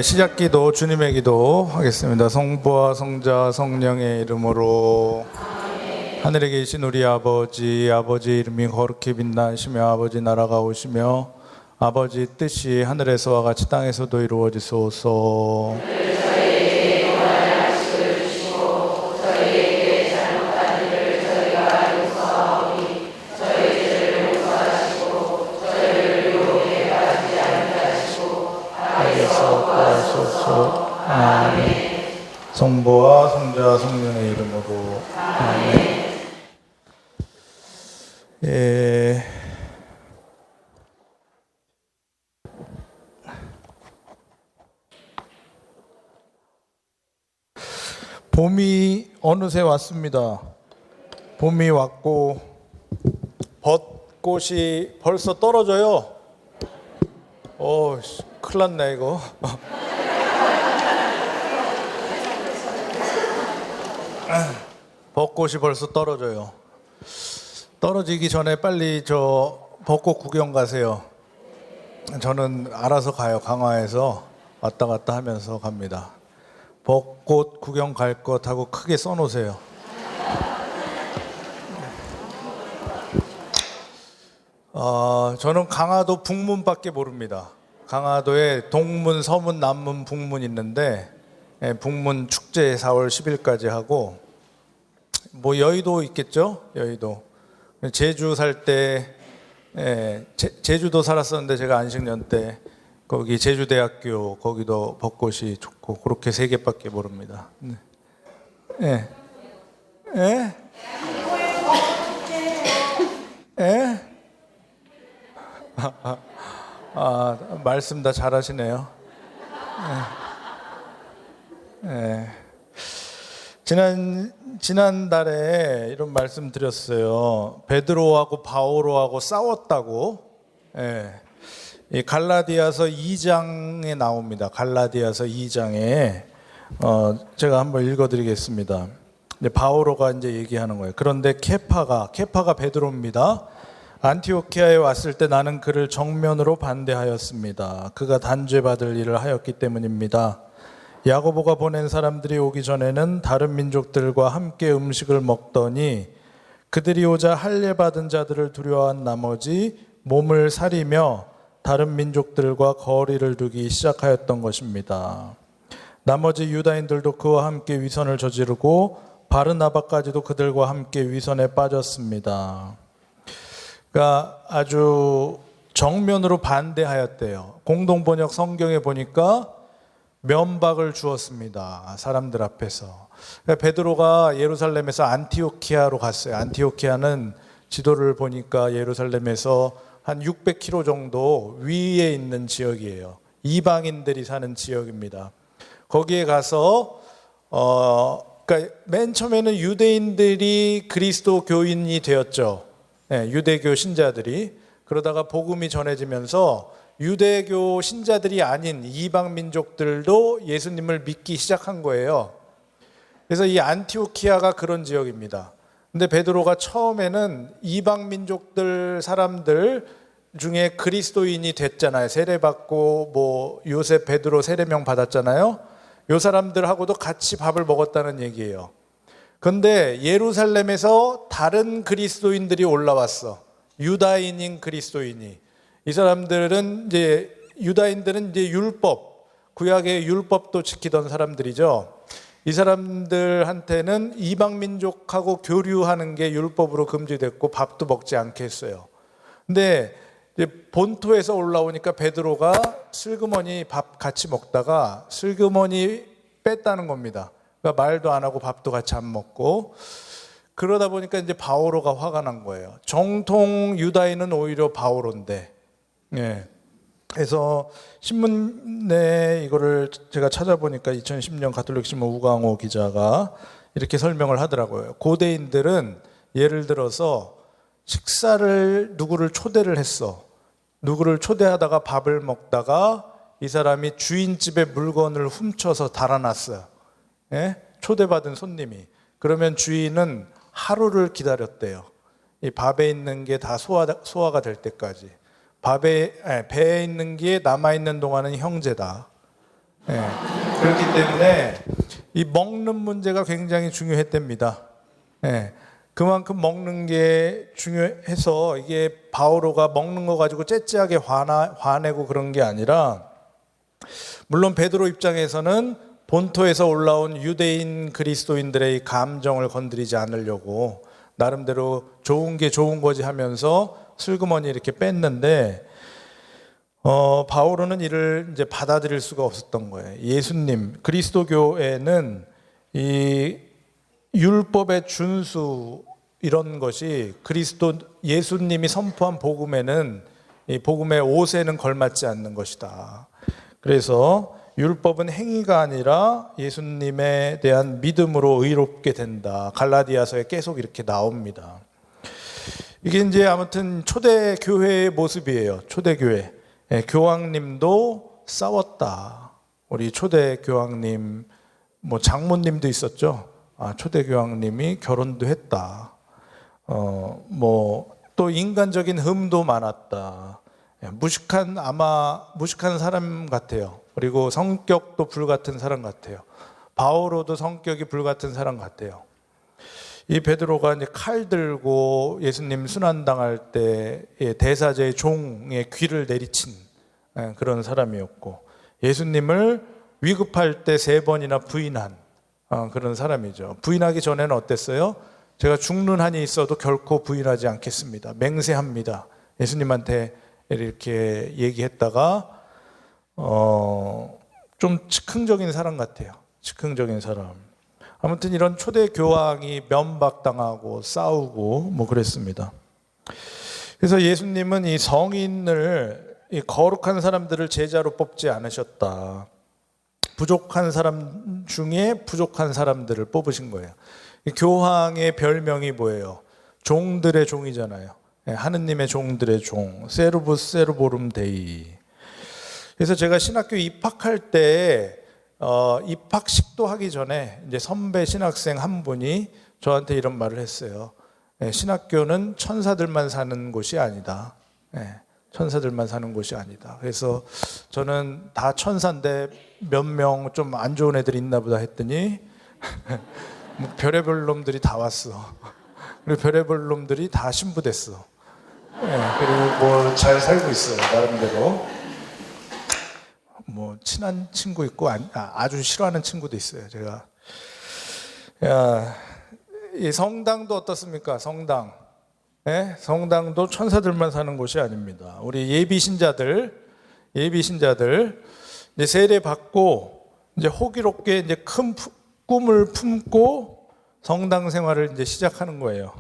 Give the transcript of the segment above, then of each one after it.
시작기도 주님의 기도 하겠습니다. 성부와 성자 성령의 이름으로. 하늘에 계신 우리 아버지 이름이 거룩히 빛나시며 아버지 나라가 오시며 아버지 뜻이 하늘에서와 같이 땅에서도 이루어지소서. 아멘. 성부와 성자 성령의 이름으로. 아멘. 봄이 어느새 왔습니다. 봄이 왔고 벚꽃이 벌써 떨어져요. 큰일 났네 이거. 벚꽃이 벌써 떨어져요. 떨어지기 전에 빨리 저 벚꽃 구경 가세요. 저는 알아서 가요. 강화에서 왔다 갔다 하면서 갑니다. 벚꽃 구경 갈 것 하고 크게 써놓으세요. 저는 강화도 북문밖에 모릅니다. 강화도에 동문, 서문, 남문, 북문 있는데 북문 축제 4월 10일까지 하고 뭐 여의도 있겠죠? 여의도. 제주 살 때 제주도 살았었는데 제가 안식년 때 거기 제주대학교 거기도 벚꽃이 좋고 그렇게 3개밖에 모릅니다. 네. 예? 예? 말씀 다 잘하시네요. 지난달에 이런 말씀 드렸어요. 베드로하고 바오로하고 싸웠다고. 이 갈라디아서 2장에 나옵니다. 갈라디아서 2장에 제가 한번 읽어드리겠습니다. 바오로가 이제 얘기하는 거예요. 그런데 케파가 베드로입니다. 안티오키아에 왔을 때 나는 그를 정면으로 반대하였습니다. 그가 단죄받을 일을 하였기 때문입니다. 야고보가 보낸 사람들이 오기 전에는 다른 민족들과 함께 음식을 먹더니 그들이 오자 할례받은 자들을 두려워한 나머지 몸을 사리며 다른 민족들과 거리를 두기 시작하였던 것입니다. 나머지 유다인들도 그와 함께 위선을 저지르고 바르나바까지도 그들과 함께 위선에 빠졌습니다. 그러니까 아주 정면으로 반대하였대요. 공동번역 성경에 보니까 면박을 주었습니다. 사람들 앞에서. 그러니까 베드로가 예루살렘에서 안티오키아로 갔어요. 안티오키아는 지도를 보니까 예루살렘에서 한 600km 정도 위에 있는 지역이에요. 이방인들이 사는 지역입니다. 거기에 가서 그러니까 맨 처음에는 유대인들이 그리스도 교인이 되었죠. 유대교 신자들이. 그러다가 복음이 전해지면서 유대교 신자들이 아닌 이방 민족들도 예수님을 믿기 시작한 거예요. 그래서 이 안티오키아가 그런 지역입니다. 근데 베드로가 처음에는 이방 민족들 사람들 중에 그리스도인이 됐잖아요. 세례받고 뭐 요셉 베드로 세례명 받았잖아요. 요 사람들하고도 같이 밥을 먹었다는 얘기예요. 그런데 예루살렘에서 다른 그리스도인들이 올라왔어. 유다인인 그리스도인이. 이 사람들은 이제 유다인들은 이제 율법, 구약의 율법도 지키던 사람들이죠. 이 사람들한테는 이방 민족하고 교류하는 게 율법으로 금지됐고 밥도 먹지 않게 했어요. 근데 이제 본토에서 올라오니까 베드로가 슬그머니 밥 같이 먹다가 슬그머니 뺐다는 겁니다. 그러니까 말도 안 하고 밥도 같이 안 먹고 그러다 보니까 이제 바오로가 화가 난 거예요. 정통 유다인은 오히려 바오로인데. 그래서 신문에 이거를 제가 찾아보니까 2010년 가톨릭 신문 우광호 기자가 이렇게 설명을 하더라고요. 고대인들은 예를 들어서 식사를 누구를 초대를 했어. 누구를 초대하다가 밥을 먹다가 이 사람이 주인집에 물건을 훔쳐서 달아났어요. 초대받은 손님이. 그러면 주인은 하루를 기다렸대요. 이 밥에 있는 게 다 소화가 될 때까지. 배에 있는 게 남아있는 동안은 형제다. 예. 그렇기 때문에 이 먹는 문제가 굉장히 중요했답니다. 예. 그만큼 먹는 게 중요해서 이게 바오로가 먹는 거 가지고 째째하게 화내고 그런 게 아니라, 물론 베드로 입장에서는 본토에서 올라온 유대인 그리스도인들의 감정을 건드리지 않으려고 나름대로 좋은 게 좋은 거지 하면서 슬그머니 이렇게 뺐는데, 바오로는 이를 이제 받아들일 수가 없었던 거예요. 예수님, 그리스도교에는 이 율법의 준수 이런 것이 예수님이 선포한 복음에는, 이 복음의 옷에는 걸맞지 않는 것이다. 그래서 율법은 행위가 아니라 예수님에 대한 믿음으로 의롭게 된다. 갈라디아서에 계속 이렇게 나옵니다. 이게 이제 아무튼 초대 교회의 모습이에요. 초대 교회. 교황님도 싸웠다. 우리 초대 교황님, 뭐 장모님도 있었죠. 초대 교황님이 결혼도 했다. 또 인간적인 흠도 많았다. 무식한 사람 같아요. 그리고 성격도 불같은 사람 같아요. 바오로도 성격이 불같은 사람 같아요. 이 베드로가 이제 칼 들고 예수님 순환당할 때 대사제의 종의 귀를 내리친 그런 사람이었고, 예수님을 위급할 때 3번이나 부인한 그런 사람이죠. 부인하기 전에는 어땠어요? 제가 죽는 한이 있어도 결코 부인하지 않겠습니다. 맹세합니다. 예수님한테 이렇게 얘기했다가 좀 즉흥적인 사람 같아요. 즉흥적인 사람. 아무튼 이런 초대 교황이 면박당하고 싸우고 뭐 그랬습니다. 그래서 예수님은 이 성인을, 이 거룩한 사람들을 제자로 뽑지 않으셨다. 부족한 사람 중에 부족한 사람들을 뽑으신 거예요. 교황의 별명이 뭐예요? 종들의 종이잖아요. 하느님의 종들의 종, 세르부스 세르보름 데이. 그래서 제가 신학교 입학할 때 입학식도 하기 전에 이제 선배 신학생 한 분이 저한테 이런 말을 했어요. 신학교는 천사들만 사는 곳이 아니다. 천사들만 사는 곳이 아니다. 그래서 저는 다 천사인데 몇 명 좀 안 좋은 애들이 있나 보다 했더니 뭐 별의별 놈들이 다 왔어. 그리고 별의별 놈들이 다 신부됐어. 그리고 뭐 잘 살고 있어요, 나름대로. 뭐 친한 친구 있고 아주 싫어하는 친구도 있어요. 제가 이 성당도 어떻습니까? 성당도 천사들만 사는 곳이 아닙니다. 우리 예비 신자들 이제 세례 받고 이제 호기롭게 이제 큰 꿈을 품고 성당 생활을 이제 시작하는 거예요.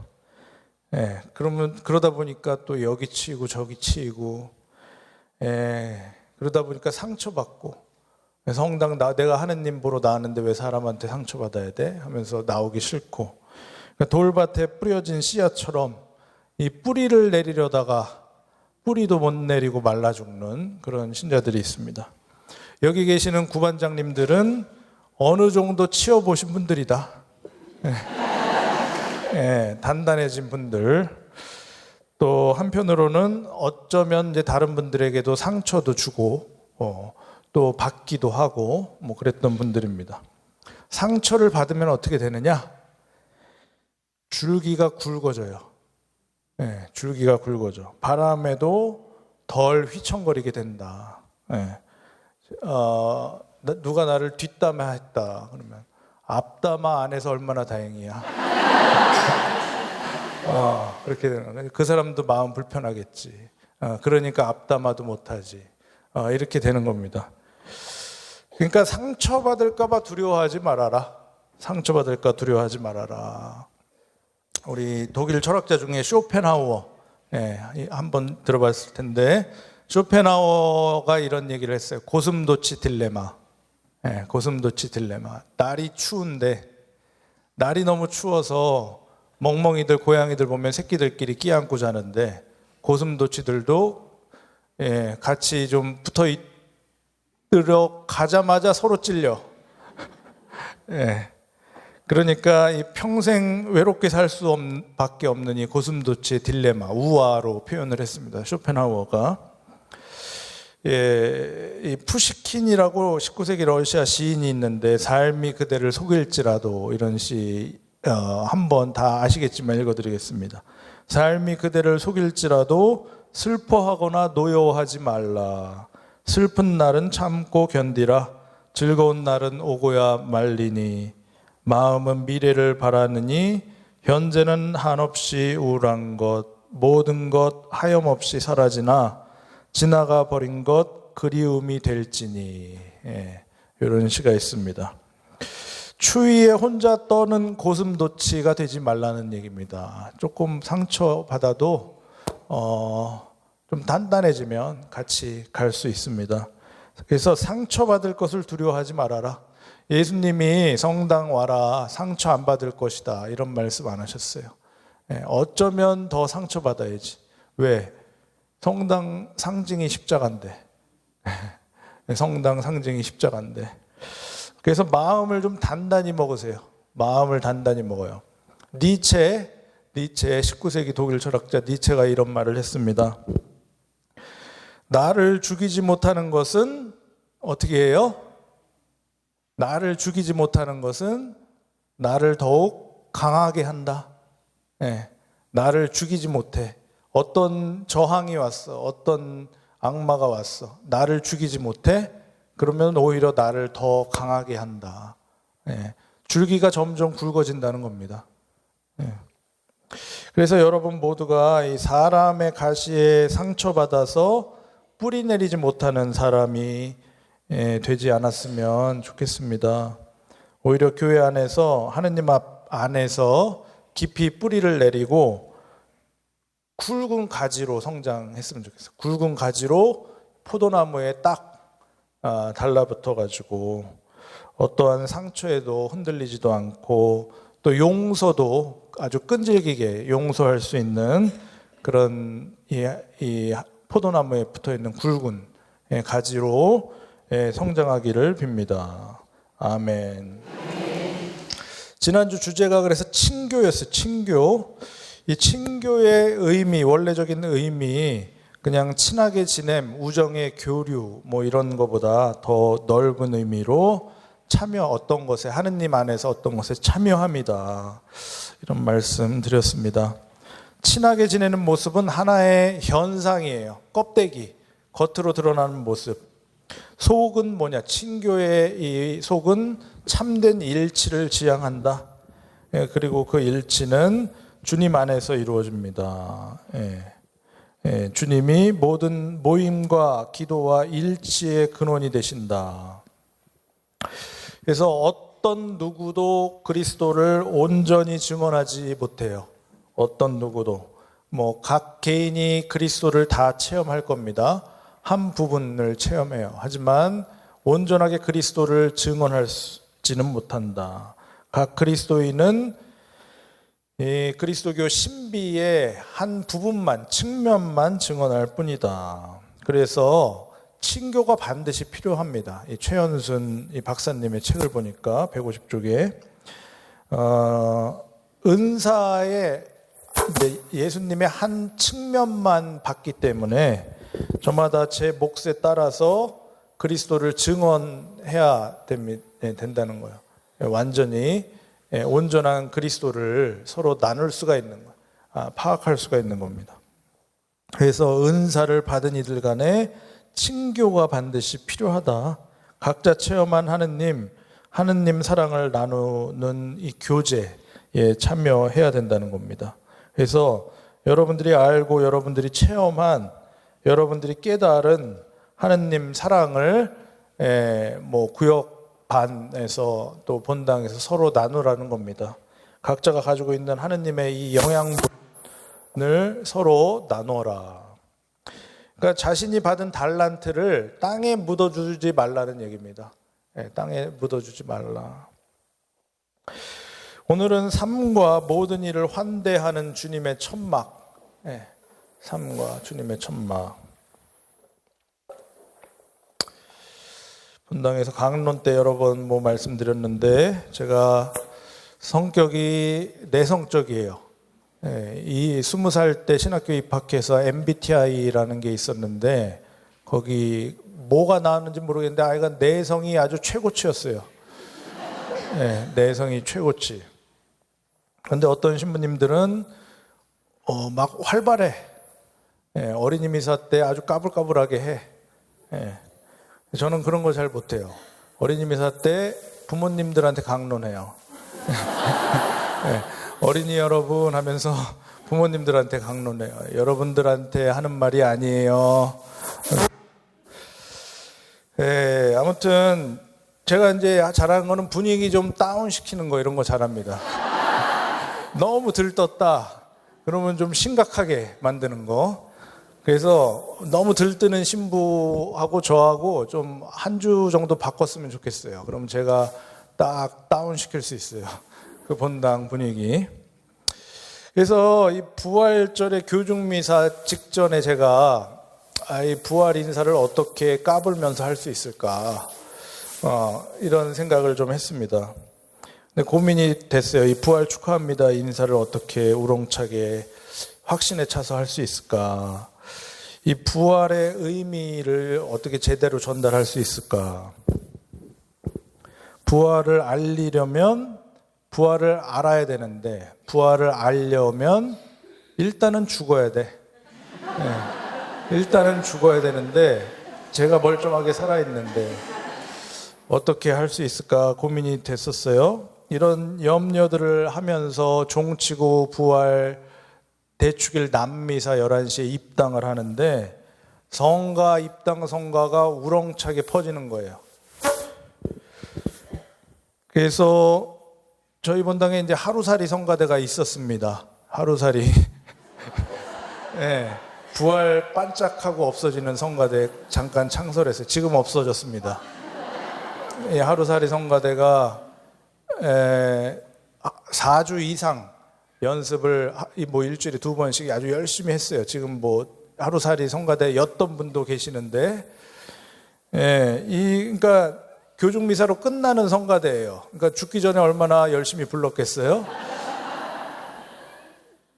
그러다 보니까 또 여기 치이고 저기 치이고, 그러다 보니까 상처받고, 성당 내가 하느님 보러 나왔는데 왜 사람한테 상처받아야 돼? 하면서 나오기 싫고, 그러니까 돌밭에 뿌려진 씨앗처럼 이 뿌리를 내리려다가 뿌리도 못 내리고 말라 죽는 그런 신자들이 있습니다. 여기 계시는 구반장님들은 어느 정도 치워보신 분들이다. 단단해진 분들. 또 한편으로는 어쩌면 이제 다른 분들에게도 상처도 주고 또 받기도 하고 뭐 그랬던 분들입니다. 상처를 받으면 어떻게 되느냐? 줄기가 굵어져요. 줄기가 굵어져. 바람에도 덜 휘청거리게 된다. 누가 나를 뒷담화했다 그러면 앞담화 안 해서 얼마나 다행이야. 그렇게 되는 거예요. 그 사람도 마음 불편하겠지. 그러니까 앞담화도 못하지. 이렇게 되는 겁니다. 그러니까 상처받을까봐 두려워하지 말아라. 상처받을까 두려워하지 말아라. 우리 독일 철학자 중에 쇼펜하우어, 한번 들어봤을 텐데, 쇼펜하우어가 이런 얘기를 했어요. 고슴도치 딜레마. 고슴도치 딜레마. 날이 추운데, 날이 너무 추워서 멍멍이들, 고양이들 보면 새끼들끼리 끼안고 자는데, 고슴도치들도 같이 좀 붙어 들어가자마자 서로 찔려. 그러니까 이 평생 외롭게 살 수밖에 없는 이 고슴도치의 딜레마, 우화로 표현을 했습니다. 쇼펜하우어가. 이 푸시킨이라고 19세기 러시아 시인이 있는데 삶이 그대를 속일지라도 이런 시 한번 다 아시겠지만 읽어드리겠습니다. 삶이 그대를 속일지라도 슬퍼하거나 노여워하지 말라. 슬픈 날은 참고 견디라. 즐거운 날은 오고야 말리니. 마음은 미래를 바라느니 현재는 한없이 우울한 것. 모든 것 하염없이 사라지나 지나가 버린 것 그리움이 될지니. 이런 시가 있습니다. 추위에 혼자 떠는 고슴도치가 되지 말라는 얘기입니다. 조금 상처받아도 좀 단단해지면 같이 갈 수 있습니다. 그래서 상처받을 것을 두려워하지 말아라. 예수님이 성당 와라, 상처 안 받을 것이다, 이런 말씀 안 하셨어요. 어쩌면 더 상처받아야지. 왜? 성당 상징이 십자가인데. 성당 상징이 십자가인데. 그래서 마음을 좀 단단히 먹으세요. 마음을 단단히 먹어요. 니체 19세기 독일 철학자 니체가 이런 말을 했습니다. 나를 죽이지 못하는 것은 어떻게 해요? 나를 죽이지 못하는 것은 나를 더욱 강하게 한다. 나를 죽이지 못해. 어떤 저항이 왔어. 어떤 악마가 왔어. 나를 죽이지 못해. 그러면 오히려 나를 더 강하게 한다. 줄기가 점점 굵어진다는 겁니다. 그래서 여러분 모두가 이 사람의 가시에 상처받아서 뿌리 내리지 못하는 사람이 되지 않았으면 좋겠습니다. 오히려 교회 안에서 하느님 앞 안에서 깊이 뿌리를 내리고 굵은 가지로 성장했으면 좋겠어요. 굵은 가지로 포도나무에 딱 달라붙어 가지고 어떠한 상처에도 흔들리지도 않고 또 용서도 아주 끈질기게 용서할 수 있는 그런 이 포도나무에 붙어 있는 굵은 가지로 성장하기를 빕니다. 아멘. 지난주 주제가 그래서 친교였어요. 친교. 이 친교의 의미, 원래적인 의미, 그냥 친하게 지냄, 우정의 교류 뭐 이런 거보다 더 넓은 의미로 참여, 어떤 것에, 하느님 안에서 어떤 것에 참여합니다. 이런 말씀 드렸습니다. 친하게 지내는 모습은 하나의 현상이에요. 껍데기, 겉으로 드러나는 모습. 속은 뭐냐? 친교의 이 속은 참된 일치를 지향한다. 그리고 그 일치는 주님 안에서 이루어집니다. 주님이 모든 모임과 기도와 일치의 근원이 되신다. 그래서 어떤 누구도 그리스도를 온전히 증언하지 못해요. 어떤 누구도. 각 개인이 그리스도를 다 체험할 겁니다. 한 부분을 체험해요. 하지만 온전하게 그리스도를 증언하지는 못한다. 각 그리스도인은 그리스도교 신비의 한 부분만, 측면만 증언할 뿐이다. 그래서 친교가 반드시 필요합니다. 이 최현순 박사님의 책을 보니까 150쪽에 은사의 예수님의 한 측면만 봤기 때문에 저마다 제 몫에 따라서 그리스도를 증언해야 된다는 거예요. 완전히 온전한 그리스도를 서로 나눌 수가 있는 거예요. 파악할 수가 있는 겁니다. 그래서 은사를 받은 이들 간에 친교가 반드시 필요하다. 각자 체험한 하느님 사랑을 나누는 이 교제에 참여해야 된다는 겁니다. 그래서 여러분들이 알고 여러분들이 체험한 여러분들이 깨달은 하느님 사랑을 구역 반에서 또 본당에서 서로 나누라는 겁니다. 각자가 가지고 있는 하느님의 이 영양분을 서로 나누어라. 그러니까 자신이 받은 달란트를 땅에 묻어주지 말라는 얘기입니다. 땅에 묻어주지 말라. 오늘은 삶과 모든 일을 환대하는 주님의 천막. 삶과 주님의 천막. 본당에서 강론 때 여러 번 말씀드렸는데 제가 성격이 내성적이에요. 이 20살 때 신학교 입학해서 MBTI라는 게 있었는데 거기 뭐가 나왔는지 모르겠는데 아이가 내성이 아주 최고치였어요. 네, 내성이 최고치. 그런데 어떤 신부님들은 막 활발해. 네, 어린이 미사 때 아주 까불까불하게 해. 네, 저는 그런 거 잘 못해요. 어린이 미사 때 부모님들한테 강론해요. 네, 어린이 여러분 하면서 부모님들한테 강론해요. 여러분들한테 하는 말이 아니에요. 네, 아무튼 제가 이제 잘하는 거는 분위기 좀 다운시키는 거, 이런 거 잘합니다. 너무 들떴다 그러면 좀 심각하게 만드는 거. 그래서 너무 들뜨는 신부하고 저하고 좀 한 주 정도 바꿨으면 좋겠어요. 그럼 제가 딱 다운시킬 수 있어요. 그 본당 분위기. 그래서 이 부활절의 교중미사 직전에 제가 이 부활 인사를 어떻게 까불면서 할 수 있을까, 이런 생각을 좀 했습니다. 근데 고민이 됐어요. 이 부활 축하합니다 인사를 어떻게 우렁차게 확신에 차서 할 수 있을까, 이 부활의 의미를 어떻게 제대로 전달할 수 있을까. 부활을 알리려면 부활을 알아야 되는데, 부활을 알려면 일단은 죽어야 돼. 네. 일단은 죽어야 되는데 제가 멀쩡하게 살아있는데 어떻게 할 수 있을까 고민이 됐었어요. 이런 염려들을 하면서 종치고 부활 대축일 남미사 11시에 입당을 하는데 성가 입당 성가가 우렁차게 퍼지는 거예요. 그래서 저희 본당에 이제 하루살이 성가대가 있었습니다. 하루살이. 네, 부활 반짝하고 없어지는 성가대 잠깐 창설했어요. 지금 없어졌습니다. 이 하루살이 성가대가 4주 이상 연습을 뭐 일주일에 2번씩 아주 열심히 했어요. 지금 뭐 하루살이 성가대 였던 분도 계시는데, 그러니까 교중미사로 끝나는 성가대예요. 그러니까 죽기 전에 얼마나 열심히 불렀겠어요?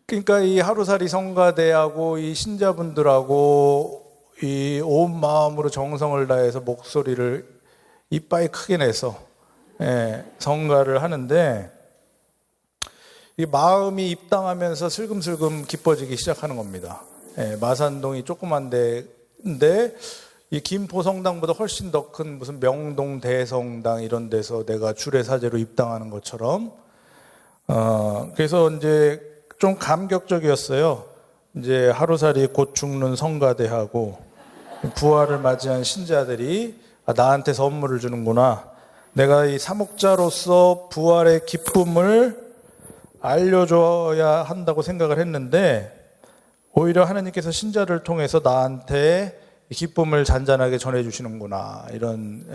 그러니까 이 하루살이 성가대하고 이 신자분들하고 이 온 마음으로 정성을 다해서 목소리를 이빠이 크게 내서 성가를 하는데, 이 마음이 입당하면서 슬금슬금 기뻐지기 시작하는 겁니다. 마산동이 조그만 데인데 이 김포 성당보다 훨씬 더 큰 무슨 명동 대성당 이런 데서 내가 주례사제로 입당하는 것처럼, 그래서 이제 좀 감격적이었어요. 이제 하루살이 곧 죽는 성가대하고 부활을 맞이한 신자들이 나한테 선물을 주는구나. 내가 이 사목자로서 부활의 기쁨을 알려줘야 한다고 생각을 했는데 오히려 하나님께서 신자를 통해서 나한테 기쁨을 잔잔하게 전해주시는구나, 이런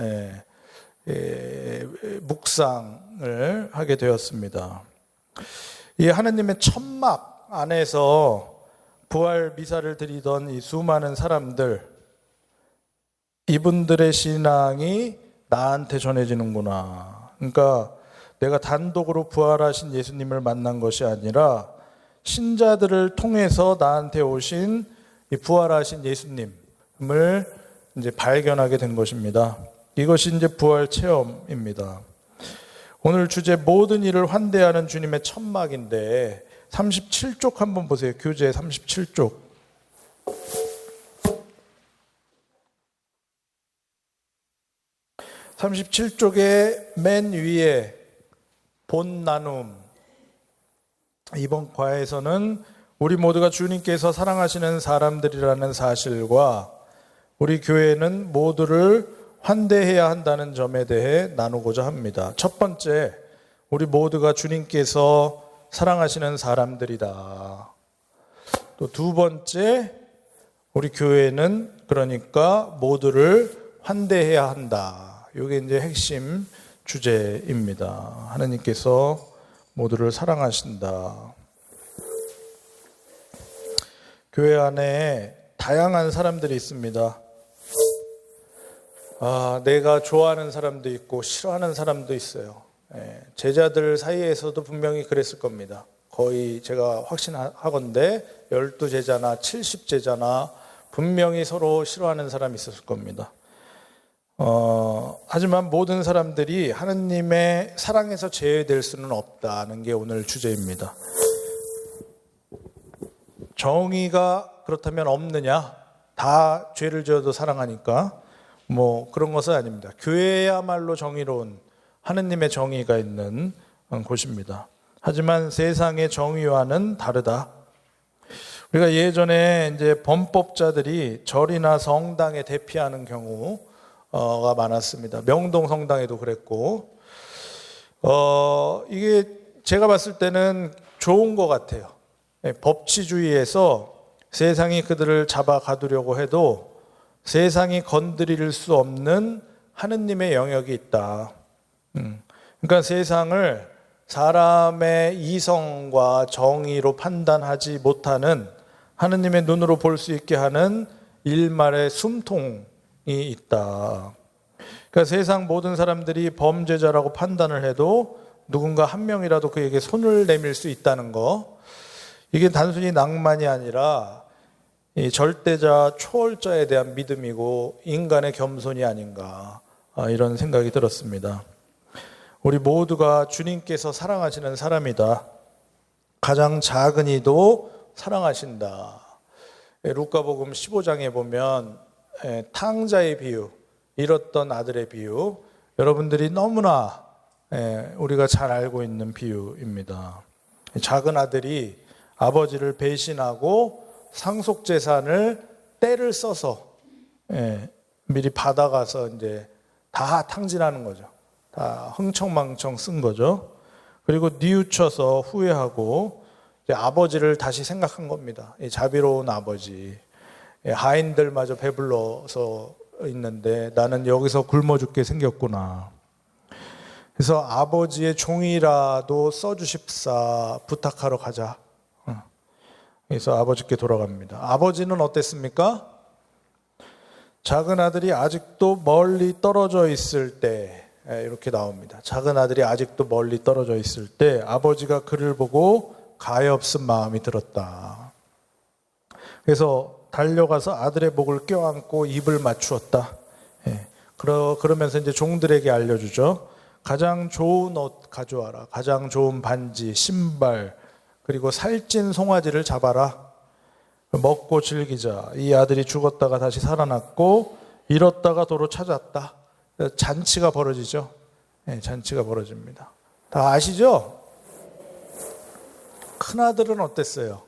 묵상을 하게 되었습니다. 이 하나님의 천막 안에서 부활 미사를 드리던 이 수많은 사람들, 이분들의 신앙이 나한테 전해지는구나. 그러니까 내가 단독으로 부활하신 예수님을 만난 것이 아니라 신자들을 통해서 나한테 오신 이 부활하신 예수님을 이제 발견하게 된 것입니다. 이것이 이제 부활 체험입니다. 오늘 주제 모든 일을 환대하는 주님의 천막인데 37쪽 한번 보세요. 교재 37쪽. 37쪽의 맨 위에 본 나눔. 이번 과에서는 우리 모두가 주님께서 사랑하시는 사람들이라는 사실과 우리 교회는 모두를 환대해야 한다는 점에 대해 나누고자 합니다. 첫 번째, 우리 모두가 주님께서 사랑하시는 사람들이다. 또 두 번째, 우리 교회는 그러니까 모두를 환대해야 한다. 이게 이제 핵심 주제입니다. 하나님께서 모두를 사랑하신다. 교회 안에 다양한 사람들이 있습니다. 내가 좋아하는 사람도 있고 싫어하는 사람도 있어요. 제자들 사이에서도 분명히 그랬을 겁니다. 거의 제가 확신하건대 12제자나 70제자나 분명히 서로 싫어하는 사람이 있었을 겁니다. 하지만 모든 사람들이 하느님의 사랑에서 제외될 수는 없다는 게 오늘 주제입니다. 정의가 그렇다면 없느냐? 다 죄를 지어도 사랑하니까 뭐 그런 것은 아닙니다. 교회야말로 정의로운 하느님의 정의가 있는 곳입니다. 하지만 세상의 정의와는 다르다. 우리가 예전에 이제 범법자들이 절이나 성당에 대피하는 경우가 많았습니다. 명동 성당에도 그랬고, 이게 제가 봤을 때는 좋은 것 같아요. 법치주의에서 세상이 그들을 잡아 가두려고 해도 세상이 건드릴 수 없는 하느님의 영역이 있다. 그러니까 세상을 사람의 이성과 정의로 판단하지 못하는 하느님의 눈으로 볼 수 있게 하는 일말의 숨통이 있다. 그러니까 세상 모든 사람들이 범죄자라고 판단을 해도 누군가 한 명이라도 그에게 손을 내밀 수 있다는 거, 이게 단순히 낭만이 아니라 이 절대자, 초월자에 대한 믿음이고 인간의 겸손이 아닌가, 이런 생각이 들었습니다. 우리 모두가 주님께서 사랑하시는 사람이다. 가장 작은 이도 사랑하신다. 루카복음 15장에 보면 탕자의 비유, 잃었던 아들의 비유, 여러분들이 너무나 우리가 잘 알고 있는 비유입니다. 작은 아들이 아버지를 배신하고 상속재산을 때를 써서 미리 받아가서 이제 다 탕진하는 거죠. 다 흥청망청 쓴 거죠. 그리고 뉘우쳐서 후회하고 이제 아버지를 다시 생각한 겁니다. 이 자비로운 아버지, 하인들마저 배불러서 있는데 나는 여기서 굶어 죽게 생겼구나. 그래서 아버지의 종이라도 써주십사 부탁하러 가자. 그래서 아버지께 돌아갑니다. 아버지는 어땠습니까? 작은 아들이 아직도 멀리 떨어져 있을 때, 이렇게 나옵니다. 작은 아들이 아직도 멀리 떨어져 있을 때 아버지가 그를 보고 가엾은 마음이 들었다. 그래서 달려가서 아들의 목을 껴안고 입을 맞추었다. 그러면서 이제 종들에게 알려주죠. 가장 좋은 옷 가져와라. 가장 좋은 반지, 신발, 그리고 살찐 송아지를 잡아라. 먹고 즐기자. 이 아들이 죽었다가 다시 살아났고 잃었다가 도로 찾았다. 잔치가 벌어지죠. 잔치가 벌어집니다. 다 아시죠? 큰아들은 어땠어요?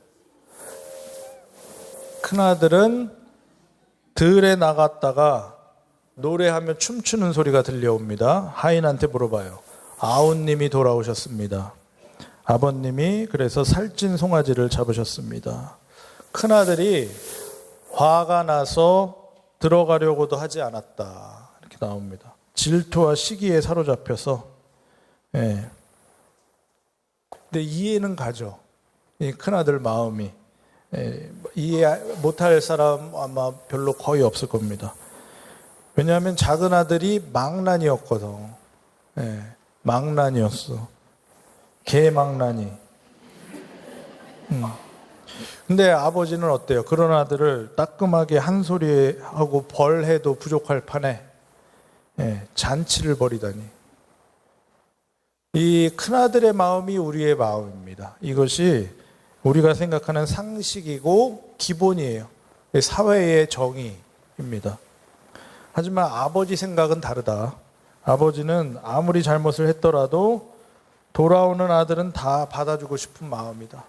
큰아들은 들에 나갔다가 노래하며 춤추는 소리가 들려옵니다. 하인한테 물어봐요. 아우님이 돌아오셨습니다. 아버님이 그래서 살찐 송아지를 잡으셨습니다. 큰아들이 화가 나서 들어가려고도 하지 않았다. 이렇게 나옵니다. 질투와 시기에 사로잡혀서. 근데 이해는 가죠. 이 큰아들 마음이. 이해 못할 사람 아마 별로 거의 없을 겁니다. 왜냐하면 작은 아들이 망난이었거든. 망난이었어. 개망난이. 근데 아버지는 어때요? 그런 아들을 따끔하게 한 소리 하고 벌해도 부족할 판에 잔치를 벌이다니. 이 큰아들의 마음이 우리의 마음입니다. 이것이 우리가 생각하는 상식이고 기본이에요. 사회의 정의입니다. 하지만 아버지 생각은 다르다. 아버지는 아무리 잘못을 했더라도 돌아오는 아들은 다 받아주고 싶은 마음이다.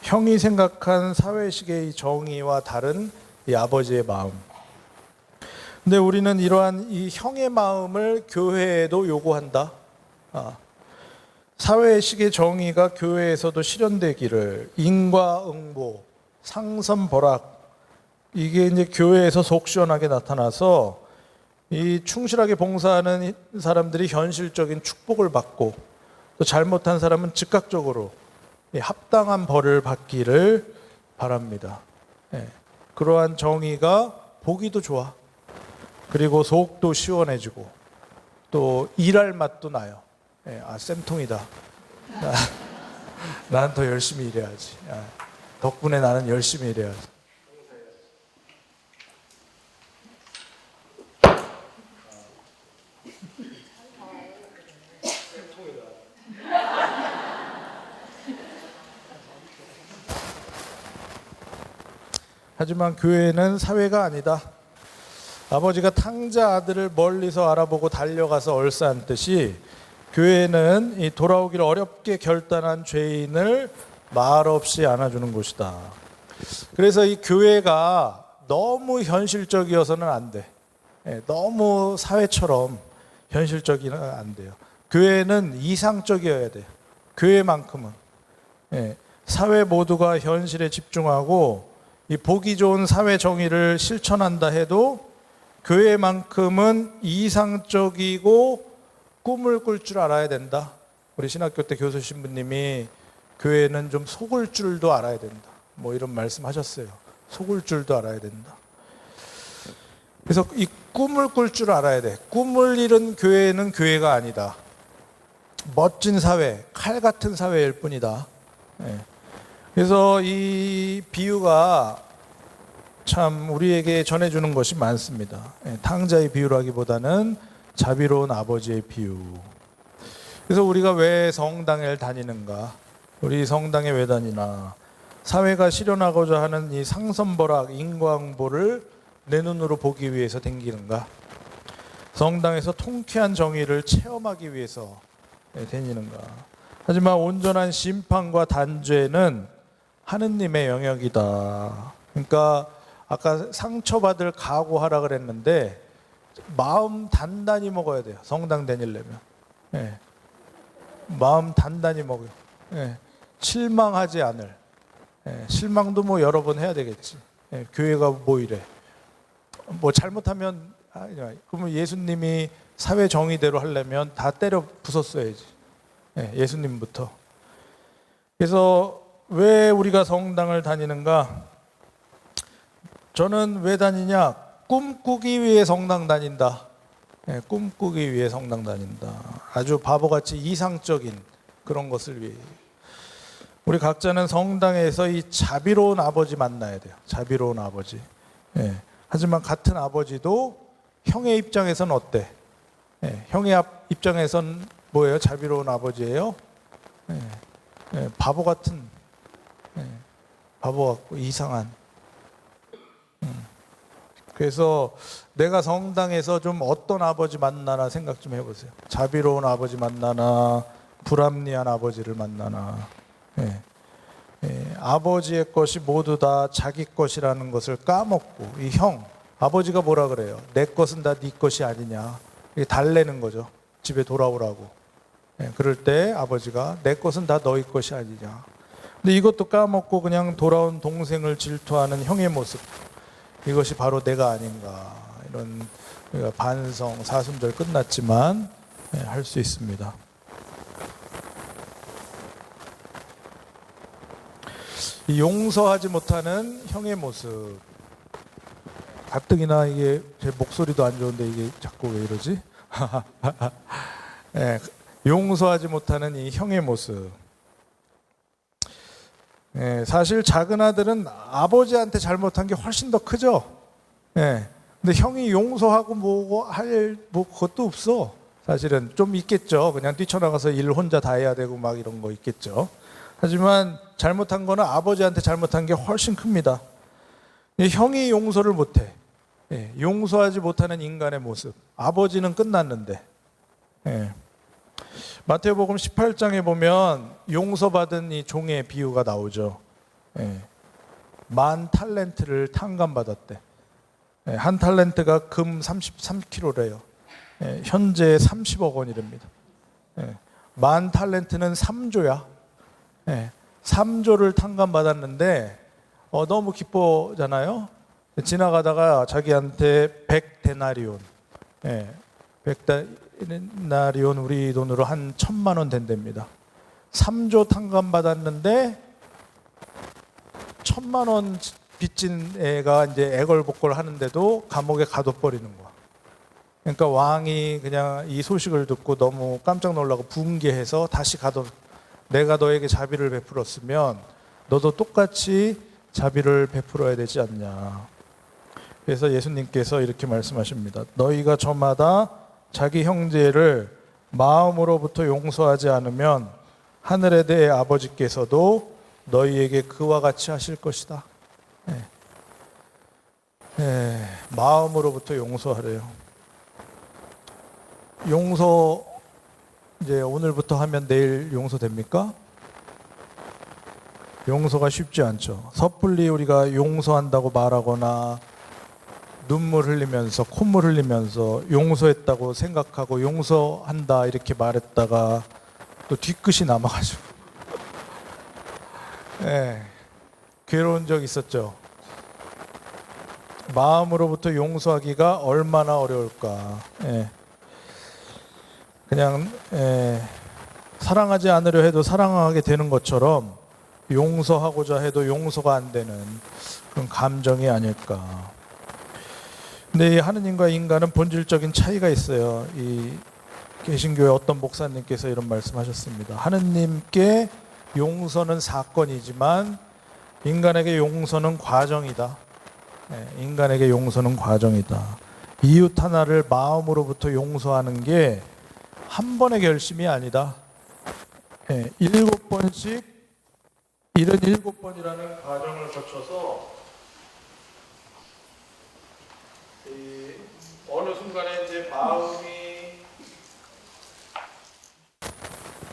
형이 생각한 사회식의 정의와 다른 이 아버지의 마음. 근데 우리는 이러한 이 형의 마음을 교회에도 요구한다. 사회식의 정의가 교회에서도 실현되기를, 인과응보, 상선벌악, 이게 이제 교회에서 속 시원하게 나타나서 이 충실하게 봉사하는 사람들이 현실적인 축복을 받고, 또 잘못한 사람은 즉각적으로 합당한 벌을 받기를 바랍니다. 그러한 정의가 보기도 좋아. 그리고 속도 시원해지고 또 일할 맛도 나요. 쌤통이다. 나는 더 열심히 일해야지. 덕분에 나는 열심히 일해야지. 하지만 교회는 사회가 아니다. 아버지가 탕자 아들을 멀리서 알아보고 달려가서 얼싸안듯이 교회는 이 돌아오기를 어렵게 결단한 죄인을 말없이 안아주는 곳이다. 그래서 이 교회가 너무 현실적이어서는 안 돼. 너무 사회처럼 현실적이는 안 돼요. 교회는 이상적이어야 돼요. 교회만큼은. 사회 모두가 현실에 집중하고 이 보기 좋은 사회 정의를 실천한다 해도 교회만큼은 이상적이고 꿈을 꿀 줄 알아야 된다. 우리 신학교 때 교수 신부님이 교회는 좀 속을 줄도 알아야 된다. 뭐 이런 말씀 하셨어요. 속을 줄도 알아야 된다. 그래서 이 꿈을 꿀 줄 알아야 돼. 꿈을 잃은 교회는 교회가 아니다. 멋진 사회, 칼 같은 사회일 뿐이다. 그래서 이 비유가 참 우리에게 전해주는 것이 많습니다. 탕자의 비유라기보다는 자비로운 아버지의 비유. 그래서 우리가 왜 성당에 다니는가? 우리 성당에 왜 다니나? 사회가 실현하고자 하는 이 상선벌악, 인과응보를 내 눈으로 보기 위해서 다니는가? 성당에서 통쾌한 정의를 체험하기 위해서 다니는가? 하지만 온전한 심판과 단죄는 하느님의 영역이다. 그러니까 아까 상처받을 각오하라 그랬는데 마음 단단히 먹어야 돼요. 성당 다니려면. 마음 단단히 먹어요. 실망하지 않을. 실망도 뭐 여러 번 해야 되겠지. 교회가 뭐 이래. 뭐 잘못하면 그러면 예수님이 사회 정의대로 하려면 다 때려 부쉈어야지. 예수님부터. 그래서 왜 우리가 성당을 다니는가? 저는 왜 다니냐? 꿈꾸기 위해 성당 다닌다. 꿈꾸기 위해 성당 다닌다. 아주 바보같이 이상적인 그런 것을 위해. 우리 각자는 성당에서 이 자비로운 아버지 만나야 돼요. 자비로운 아버지. 하지만 같은 아버지도 형의 입장에서는 어때? 형의 입장에서는 뭐예요? 자비로운 아버지예요? 바보 같은, 바보 같고 이상한. 그래서 내가 성당에서 좀 어떤 아버지 만나나 생각 좀 해보세요. 자비로운 아버지 만나나 불합리한 아버지를 만나나. 아버지의 것이 모두 다 자기 것이라는 것을 까먹고 이 형, 아버지가 뭐라 그래요? 내 것은 다 네 것이 아니냐. 이게 달래는 거죠. 집에 돌아오라고. 그럴 때 아버지가 내 것은 다 너희 것이 아니냐. 근데 이것도 까먹고 그냥 돌아온 동생을 질투하는 형의 모습. 이것이 바로 내가 아닌가. 이런 반성, 사순절 끝났지만 할 수 있습니다. 용서하지 못하는 형의 모습. 가뜩이나 이게 제 목소리도 안 좋은데 이게 자꾸 왜 이러지? 용서하지 못하는 이 형의 모습. 사실 작은 아들은 아버지한테 잘못한 게 훨씬 더 크죠. 근데 형이 용서하고 뭐고 할 뭐 그것도 없어. 사실은 좀 있겠죠. 그냥 뛰쳐나가서 일 혼자 다 해야 되고 막 이런 거 있겠죠. 하지만 잘못한 거는 아버지한테 잘못한 게 훨씬 큽니다. 형이 용서를 못해. 용서하지 못하는 인간의 모습. 아버지는 끝났는데. 마태복음 18장에 보면 용서받은 이 종의 비유가 나오죠. 10,000탈렌트를 탕감받았대. 한 탈렌트가 금 33kg래요. 현재 30억 원이랍니다. 10,000탈렌트는 3조야. 3조를 탕감받았는데 너무 기뻐잖아요. 지나가다가 자기한테 100데나리온, 100데나리온 우리 돈으로 한 1,000만 원 된답니다. 3조 탕감받았는데 1,000만 원 빚진 애가 이제 애걸복걸 하는데도 감옥에 가둬버리는 거야. 그러니까 왕이 그냥 이 소식을 듣고 너무 깜짝 놀라고 붕괴해서 다시 가둬. 내가 너에게 자비를 베풀었으면 너도 똑같이 자비를 베풀어야 되지 않냐. 그래서 예수님께서 이렇게 말씀하십니다. 너희가 저마다 자기 형제를 마음으로부터 용서하지 않으면 하늘에 대해 아버지께서도 너희에게 그와 같이 하실 것이다. 마음으로부터 용서하래요. 용서 이제 오늘부터 하면 내일 용서됩니까? 용서가 쉽지 않죠. 섣불리 우리가 용서한다고 말하거나 눈물 흘리면서 콧물 흘리면서 용서했다고 생각하고 용서한다 이렇게 말했다가 또 뒤끝이 남아가지고 괴로운 적 있었죠. 마음으로부터 용서하기가 얼마나 어려울까. 그냥 사랑하지 않으려 해도 사랑하게 되는 것처럼 용서하고자 해도 용서가 안 되는 그런 감정이 아닐까. 근데 이 하느님과 인간은 본질적인 차이가 있어요. 이 개신교회 어떤 목사님께서 이런 말씀하셨습니다. 하느님께 용서는 사건이지만 인간에게 용서는 과정이다. 인간에게 용서는 과정이다. 이웃 하나를 마음으로부터 용서하는 게 한 번의 결심이 아니다. 7번씩 77번이라는 과정을 거쳐서 어느 순간에 이제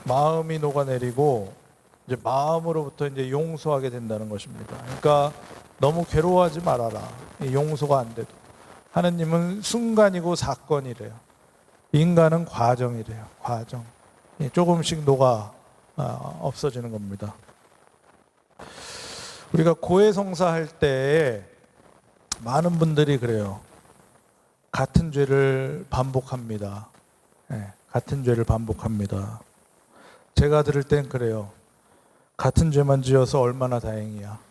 마음이 녹아내리고 이제 마음으로부터 이제 용서하게 된다는 것입니다. 그러니까 너무 괴로워하지 말아라. 용서가 안 돼도. 하느님은 순간이고 사건이래요. 인간은 과정이래요. 과정. 조금씩 녹아 없어지는 겁니다. 우리가 고해성사 할 때 많은 분들이 그래요. 같은 죄를 반복합니다. 같은 죄를 반복합니다. 제가 들을 땐 그래요. 같은 죄만 지어서 얼마나 다행이야.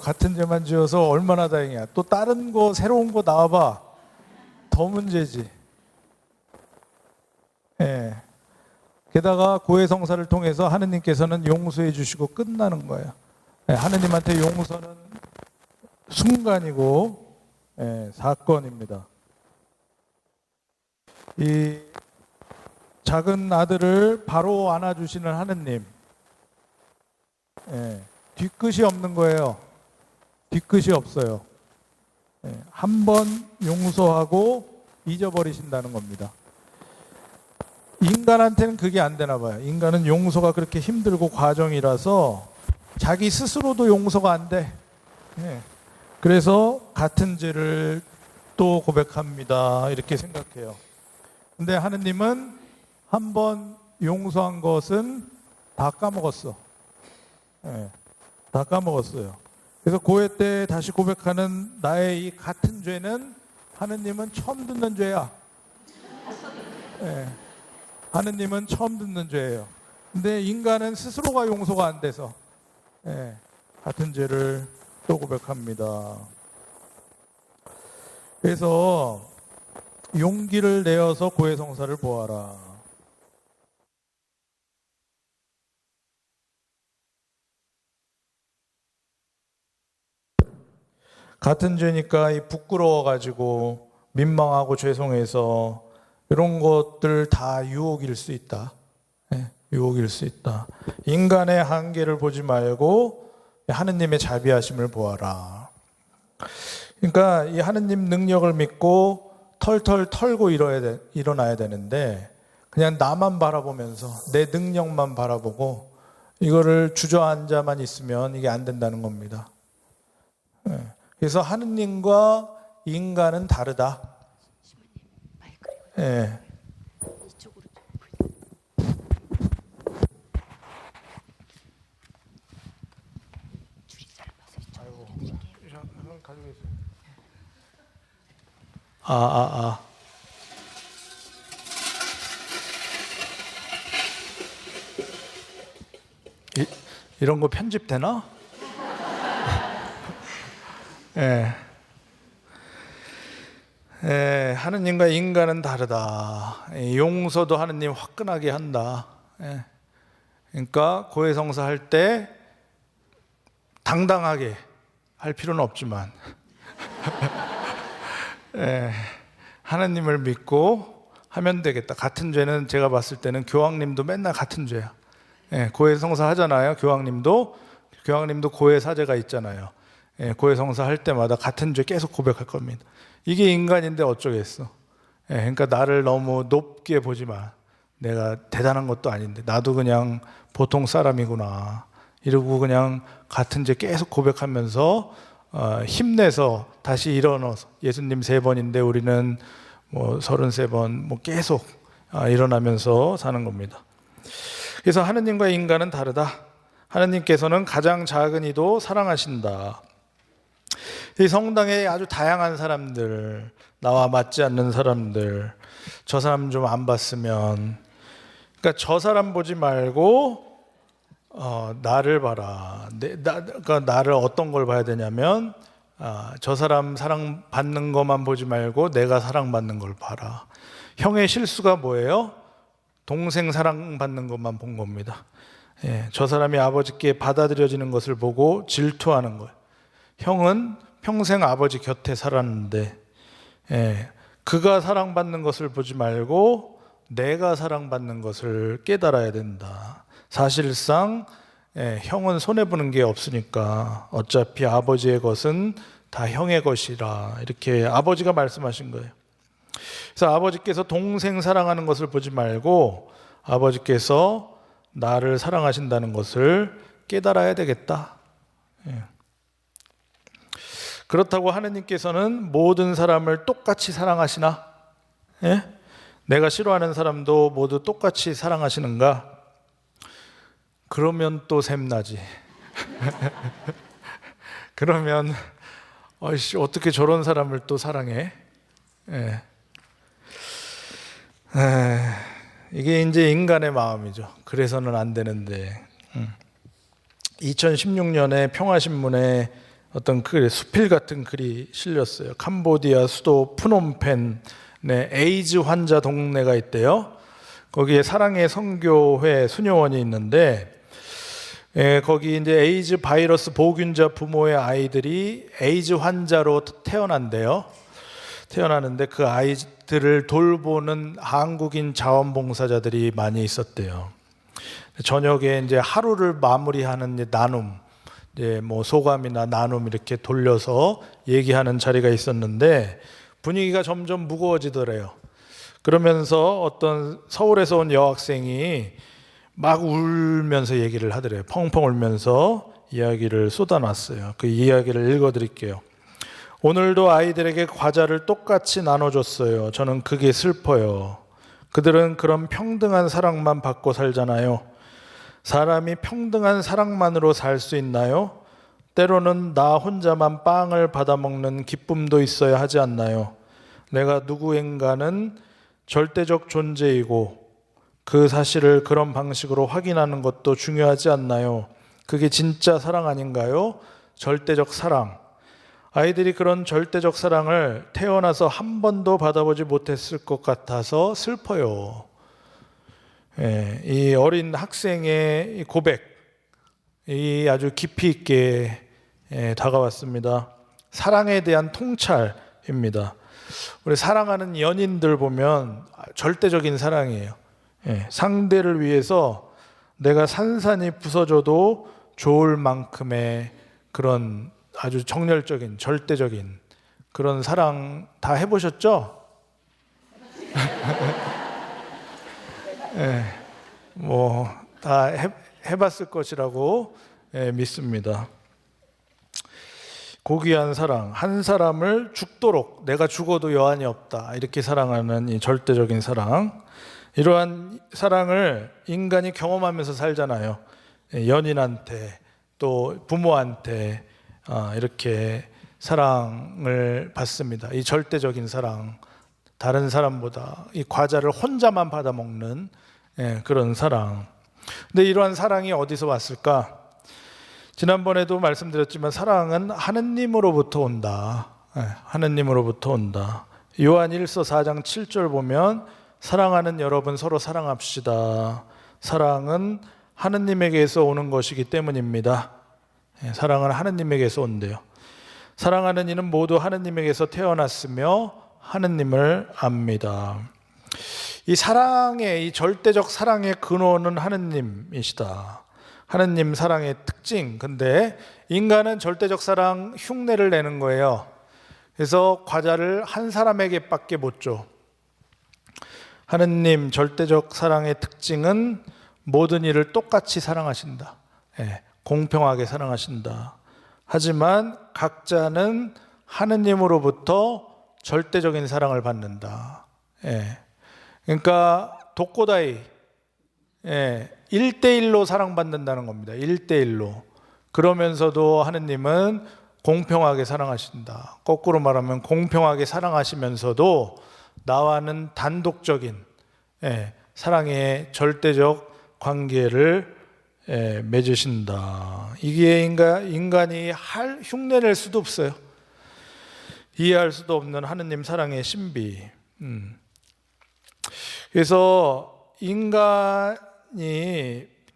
같은 죄만 지어서 얼마나 다행이야. 또 다른 거 새로운 거 나와봐. 더 문제지. 게다가 고해성사를 통해서 하느님께서는 용서해 주시고 끝나는 거예요. 하느님한테 용서는 순간이고 사건입니다. 이 작은 아들을 바로 안아주시는 하느님, 뒤끝이 없는 거예요. 뒤끝이 없어요. 한 번 용서하고 잊어버리신다는 겁니다. 인간한테는 그게 안 되나 봐요. 인간은 용서가 그렇게 힘들고 과정이라서 자기 스스로도 용서가 안 돼. 그래서 같은 죄를 또 고백합니다. 이렇게 생각해요. 근데 하느님은 한 번 용서한 것은 다 까먹었어. 다 까먹었어요. 그래서 고해 때 다시 고백하는 나의 이 같은 죄는 하느님은 처음 듣는 죄야. 하느님은 처음 듣는 죄예요. 근데 인간은 스스로가 용서가 안 돼서 같은 죄를 또 고백합니다. 그래서 용기를 내어서 고해성사를 보아라. 같은 죄니까 부끄러워가지고 민망하고 죄송해서 이런 것들 다 유혹일 수 있다. 유혹일 수 있다. 인간의 한계를 보지 말고 하느님의 자비하심을 보아라. 그러니까 이 하느님 능력을 믿고 털털 털고 일어나야 되는데 그냥 나만 바라보면서 내 능력만 바라보고 이거를 주저앉아만 있으면 이게 안 된다는 겁니다. 그래서 하느님과 인간은 다르다. 이런 거 편집되나? 하느님과 인간은 다르다. 용서도 하느님 화끈하게 한다. 그러니까 고해성사 할 때 당당하게 할 필요는 없지만 하느님을 믿고 하면 되겠다. 같은 죄는 제가 봤을 때는 교황님도 맨날 같은 죄야. 고해성사 하잖아요. 교황님도 교황님도 고해 사제가 있잖아요. 고해 성사 할 때마다 같은 죄 계속 고백할 겁니다. 이게 인간인데 어쩌겠어. 그러니까 나를 너무 높게 보지 마. 내가 대단한 것도 아닌데 나도 그냥 보통 사람이구나 이러고 그냥 같은 죄 계속 고백하면서 힘내서 다시 일어나서 예수님 3번인데 우리는 뭐 33번 뭐 계속 일어나면서 사는 겁니다. 그래서 하느님과 인간은 다르다. 하느님께서는 가장 작은 이도 사랑하신다. 이 성당에 아주 다양한 사람들, 나와 맞지 않는 사람들, 저 사람 좀 안 봤으면, 그러니까 저 사람 보지 말고 나를 봐라. 그러니까 나를 어떤 걸 봐야 되냐면 저 사람 사랑받는 것만 보지 말고 내가 사랑받는 걸 봐라. 형의 실수가 뭐예요? 동생 사랑받는 것만 본 겁니다. 저 사람이 아버지께 받아들여지는 것을 보고 질투하는 거예요. 형은 평생 아버지 곁에 살았는데 그가 사랑받는 것을 보지 말고 내가 사랑받는 것을 깨달아야 된다. 사실상 형은 손해보는 게 없으니까 어차피 아버지의 것은 다 형의 것이라 이렇게 아버지가 말씀하신 거예요. 그래서 아버지께서 동생 사랑하는 것을 보지 말고 아버지께서 나를 사랑하신다는 것을 깨달아야 되겠다. 그렇다고 하느님께서는 모든 사람을 똑같이 사랑하시나? 내가 싫어하는 사람도 모두 똑같이 사랑하시는가? 그러면 또 샘나지. 그러면 어떻게 저런 사람을 또 사랑해? 이게 이제 인간의 마음이죠. 그래서는 안 되는데 2016년에 평화신문에 어떤 수필 같은 글이 실렸어요. 캄보디아 수도 푸놈펜에 에이즈 환자 동네가 있대요. 거기에 사랑의 선교회 수녀원이 있는데 거기 이제 에이즈 바이러스 보균자 부모의 아이들이 에이즈 환자로 태어난대요. 태어나는데 그 아이들을 돌보는 한국인 자원봉사자들이 많이 있었대요. 저녁에 이제 하루를 마무리하는 이제 나눔, 이제 뭐 소감이나 나눔 이렇게 돌려서 얘기하는 자리가 있었는데 분위기가 점점 무거워지더래요. 그러면서 어떤 서울에서 온 여학생이 막 울면서 얘기를 하더래요. 펑펑 울면서 이야기를 쏟아놨어요. 그 이야기를 읽어드릴게요. 오늘도 아이들에게 과자를 똑같이 나눠줬어요. 저는 그게 슬퍼요. 그들은 그런 평등한 사랑만 받고 살잖아요. 사람이 평등한 사랑만으로 살 수 있나요? 때로는 나 혼자만 빵을 받아먹는 기쁨도 있어야 하지 않나요? 내가 누구인가는 절대적 존재이고 그 사실을 그런 방식으로 확인하는 것도 중요하지 않나요? 그게 진짜 사랑 아닌가요? 절대적 사랑. 아이들이 그런 절대적 사랑을 태어나서 한 번도 받아보지 못했을 것 같아서 슬퍼요. 이 어린 학생의 고백이 아주 깊이 있게 다가왔습니다. 사랑에 대한 통찰입니다. 우리 사랑하는 연인들 보면 절대적인 사랑이에요. 상대를 위해서 내가 산산이 부서져도 좋을 만큼의 그런 아주 정열적인 절대적인 그런 사랑 다 해보셨죠? 뭐 다 해봤을 것이라고 믿습니다. 고귀한 사랑, 한 사람을 죽도록 내가 죽어도 여한이 없다 이렇게 사랑하는 이 절대적인 사랑, 이러한 사랑을 인간이 경험하면서 살잖아요. 연인한테 또 부모한테 이렇게 사랑을 받습니다. 이 절대적인 사랑, 다른 사람보다 이 과자를 혼자만 받아먹는 그런 사랑. 근데 이러한 사랑이 어디서 왔을까? 지난번에도 말씀드렸지만 사랑은 하느님으로부터 온다. 하느님으로부터 온다. 요한 1서 4장 7절 보면 사랑하는 여러분 서로 사랑합시다. 사랑은 하느님에게서 오는 것이기 때문입니다. 사랑은 하느님에게서 온대요. 사랑하는 이는 모두 하느님에게서 태어났으며 하느님을 압니다. 이 사랑의, 이 절대적 사랑의 근원은 하느님이시다. 하느님 사랑의 특징. 근데 인간은 절대적 사랑 흉내를 내는 거예요. 그래서 과자를 한 사람에게밖에 못 줘. 하느님 절대적 사랑의 특징은 모든 이를 똑같이 사랑하신다. 공평하게 사랑하신다. 하지만 각자는 하느님으로부터 절대적인 사랑을 받는다. 그러니까 독고다이 1대1로 사랑받는다는 겁니다. 1대1로. 그러면서도 하느님은 공평하게 사랑하신다. 거꾸로 말하면 공평하게 사랑하시면서도 나와는 단독적인 사랑의 절대적 관계를 맺으신다. 이게 인간이 흉내낼 수도 없어요. 이해할 수도 없는 하느님 사랑의 신비. 그래서 인간이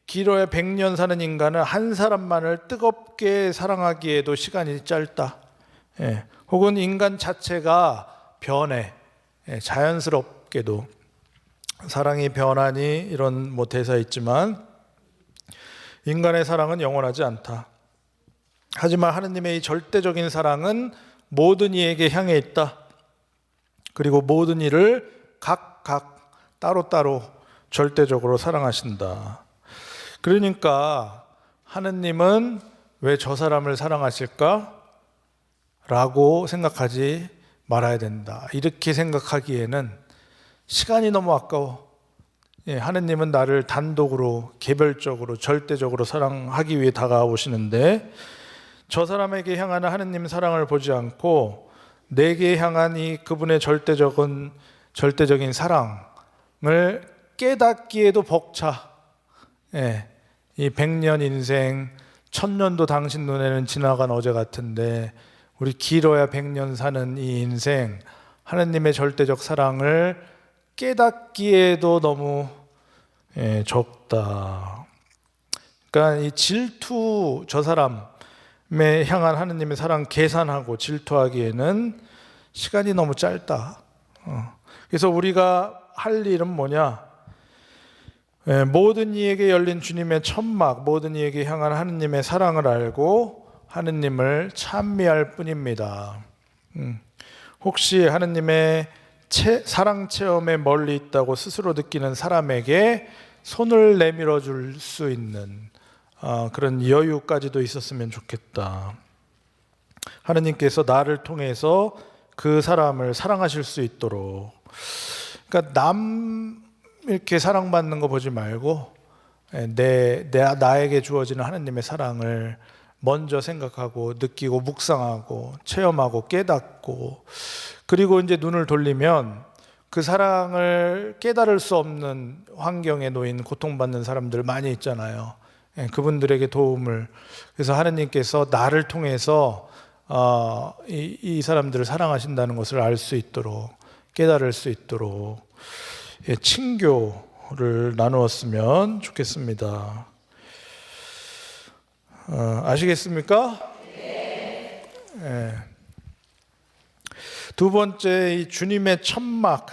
길어야 100년 사는 인간은 한 사람만을 뜨겁게 사랑하기에도 시간이 짧다. 혹은 인간 자체가 변해. 자연스럽게도 사랑이 변하니 이런 대사 있지만 인간의 사랑은 영원하지 않다. 하지만 하느님의 이 절대적인 사랑은 모든 이에게 향해 있다. 그리고 모든 이를 각각 따로따로 절대적으로 사랑하신다. 그러니까 하느님은 왜 저 사람을 사랑하실까? 라고 생각하지 말아야 된다. 이렇게 생각하기에는 시간이 너무 아까워. 하느님은 나를 단독으로, 개별적으로, 절대적으로 사랑하기 위해 다가오시는데 저 사람에게 향하는 하느님 사랑을 보지 않고 내게 향한 이 그분의 절대적인 사랑을 깨닫기에도 벅차. 이 100년 인생, 1000년도 당신 눈에는 지나간 어제 같은데 우리 길어야 100년 사는 이 인생, 하느님의 절대적 사랑을 깨닫기에도 너무 적다. 그러니까 이 질투, 저 사람에 향한 하느님의 사랑 계산하고 질투하기에는 시간이 너무 짧다. 그래서 우리가 할 일은 뭐냐? 모든 이에게 열린 주님의 천막, 모든 이에게 향한 하느님의 사랑을 알고 하느님을 찬미할 뿐입니다. 혹시 하느님의 사랑 체험에 멀리 있다고 스스로 느끼는 사람에게 손을 내밀어 줄 수 있는 그런 여유까지도 있었으면 좋겠다. 하느님께서 나를 통해서 그 사람을 사랑하실 수 있도록. 그러니까 이렇게 사랑받는 거 보지 말고 나에게 주어지는 하느님의 사랑을 먼저 생각하고 느끼고 묵상하고 체험하고 깨닫고, 그리고 이제 눈을 돌리면 그 사랑을 깨달을 수 없는 환경에 놓인 고통받는 사람들 많이 있잖아요. 그분들에게 도움을, 그래서 하느님께서 나를 통해서 이 사람들을 사랑하신다는 것을 알 수 있도록, 깨달을 수 있도록 친교를 나누었으면 좋겠습니다. 아시겠습니까? 네. 두 번째, 이 주님의 천막.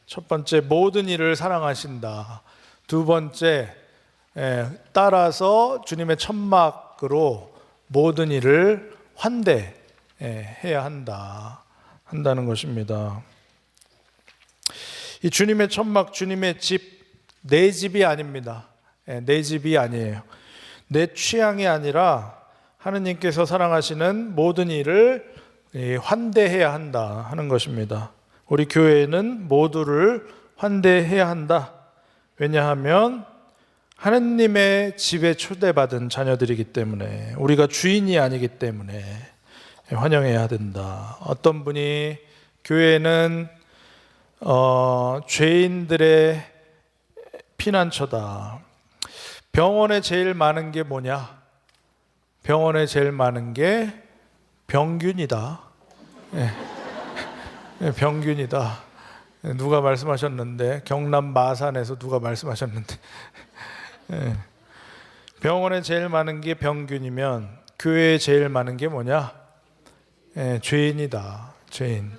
첫 번째, 모든 이를 사랑하신다. 두 번째, 따라서 주님의 천막으로 모든 이를 환대해야 한다는 것입니다. 이 주님의 천막, 주님의 집, 내 집이 아닙니다. 내 집이 아니에요. 내 취향이 아니라 하느님께서 사랑하시는 모든 이를 환대해야 한다 하는 것입니다. 우리 교회는 모두를 환대해야 한다. 왜냐하면 하느님의 집에 초대받은 자녀들이기 때문에, 우리가 주인이 아니기 때문에 환영해야 된다. 어떤 분이 교회는 죄인들의 피난처다. 병원에 제일 많은 게 뭐냐? 병원에 제일 많은 게 병균이다. 병균이다. 누가 말씀하셨는데, 경남 마산에서 누가 말씀하셨는데, 병원에 제일 많은 게 병균이면 교회에 제일 많은 게 뭐냐? 죄인이다. 죄인.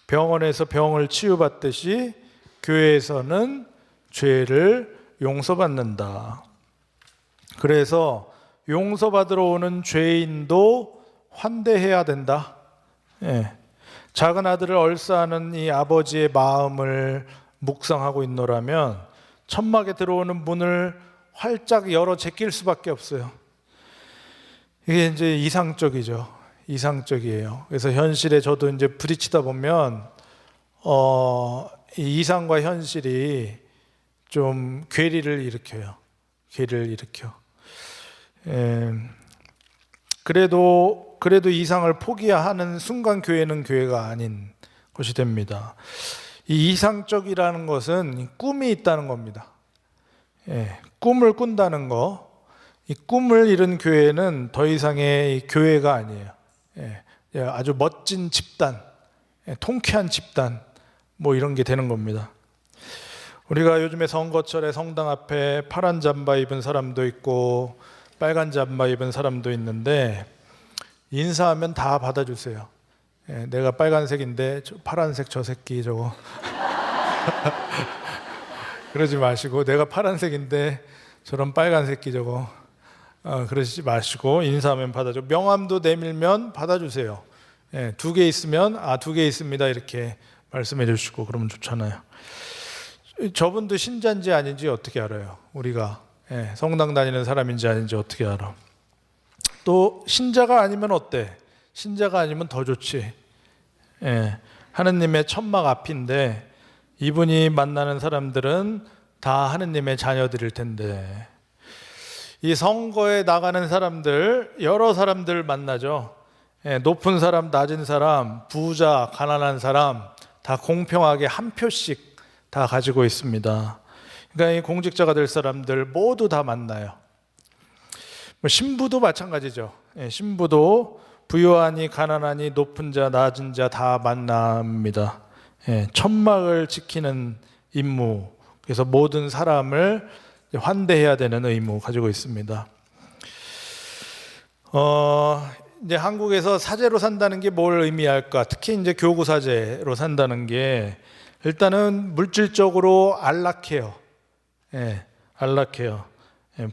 병원에서 병을 치유받듯이 교회에서는 죄를 용서받는다. 그래서 용서받으러 오는 죄인도 환대해야 된다. 예. 작은 아들을 얼싸하는 이 아버지의 마음을 묵상하고 있노라면 천막에 들어오는 문을 활짝 열어 제낄 수밖에 없어요. 이게 이제 이상적이죠. 이상적이에요. 그래서 현실에 저도 이제 부딪히다 보면 이 이상과 현실이 좀 괴리를 일으켜요. 괴리를 일으켜. 그래도 이상을 포기하는 순간 교회는 교회가 아닌 것이 됩니다. 이 이상적이라는 것은 꿈이 있다는 겁니다. 꿈을 꾼다는 거, 이 꿈을 이룬 교회는 더 이상의 교회가 아니에요. 아주 멋진 집단, 통쾌한 집단, 뭐 이런 게 되는 겁니다. 우리가 요즘에 선거철에 성당 앞에 파란 잠바 입은 사람도 있고 빨간 잠바 입은 사람도 있는데 인사하면 다 받아주세요. 내가 빨간색인데 파란색 저 새끼 저거 그러지 마시고, 내가 파란색인데 저런 빨간 새끼 저거 그러지 마시고 인사하면 받아줘. 명함도 내밀면 받아주세요. 2개 있으면 2개 있습니다 이렇게 말씀해 주시고 그러면 좋잖아요. 저분도 신자인지 아닌지 어떻게 알아요? 우리가 성당 다니는 사람인지 아닌지 어떻게 알아? 또 신자가 아니면 어때? 신자가 아니면 더 좋지. 하느님의 천막 앞인데 이분이 만나는 사람들은 다 하느님의 자녀들일 텐데, 이 선거에 나가는 사람들 여러 사람들 만나죠. 높은 사람, 낮은 사람, 부자, 가난한 사람 다 공평하게 한 표씩 다 가지고 있습니다. 그러니까 이 공직자가 될 사람들 모두 다 만나요. 신부도 마찬가지죠. 신부도 부유하니 가난하니 높은 자 낮은 자 다 만납니다. 천막을 지키는 임무, 그래서 모든 사람을 환대해야 되는 의무 가지고 있습니다. 이제 한국에서 사제로 산다는 게 뭘 의미할까? 특히 이제 교구 사제로 산다는 게 일단은 물질적으로 안락해요. 안락해요.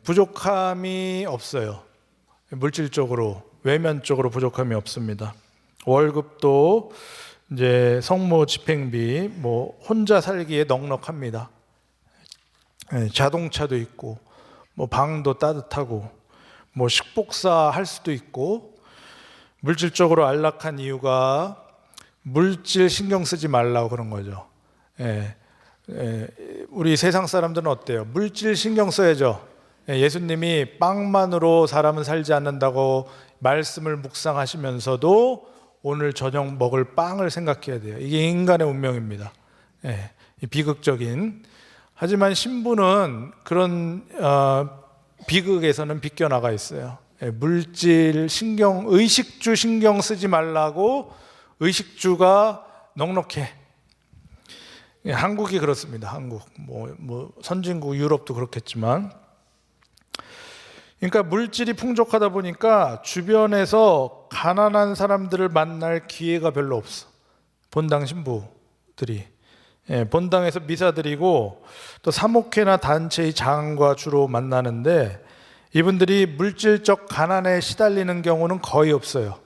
부족함이 없어요. 물질적으로, 외면적으로 부족함이 없습니다. 월급도 이제 성모 집행비, 뭐 혼자 살기에 넉넉합니다. 자동차도 있고, 뭐 방도 따뜻하고, 뭐 식복사 할 수도 있고. 물질적으로 안락한 이유가 물질 신경 쓰지 말라고 그런 거죠. 우리 세상 사람들은 어때요? 물질 신경 써야죠. 예수님이 빵만으로 사람은 살지 않는다고 말씀을 묵상하시면서도 오늘 저녁 먹을 빵을 생각해야 돼요. 이게 인간의 운명입니다. 비극적인. 하지만 신부는 그런 비극에서는 비껴나가 있어요. 물질 신경, 의식주 신경 쓰지 말라고 의식주가 넉넉해. 한국이 그렇습니다. 한국, 뭐 선진국 유럽도 그렇겠지만, 그러니까 물질이 풍족하다 보니까 주변에서 가난한 사람들을 만날 기회가 별로 없어. 본당 신부들이 본당에서 미사 드리고 또 사목회나 단체의 장과 주로 만나는데, 이분들이 물질적 가난에 시달리는 경우는 거의 없어요.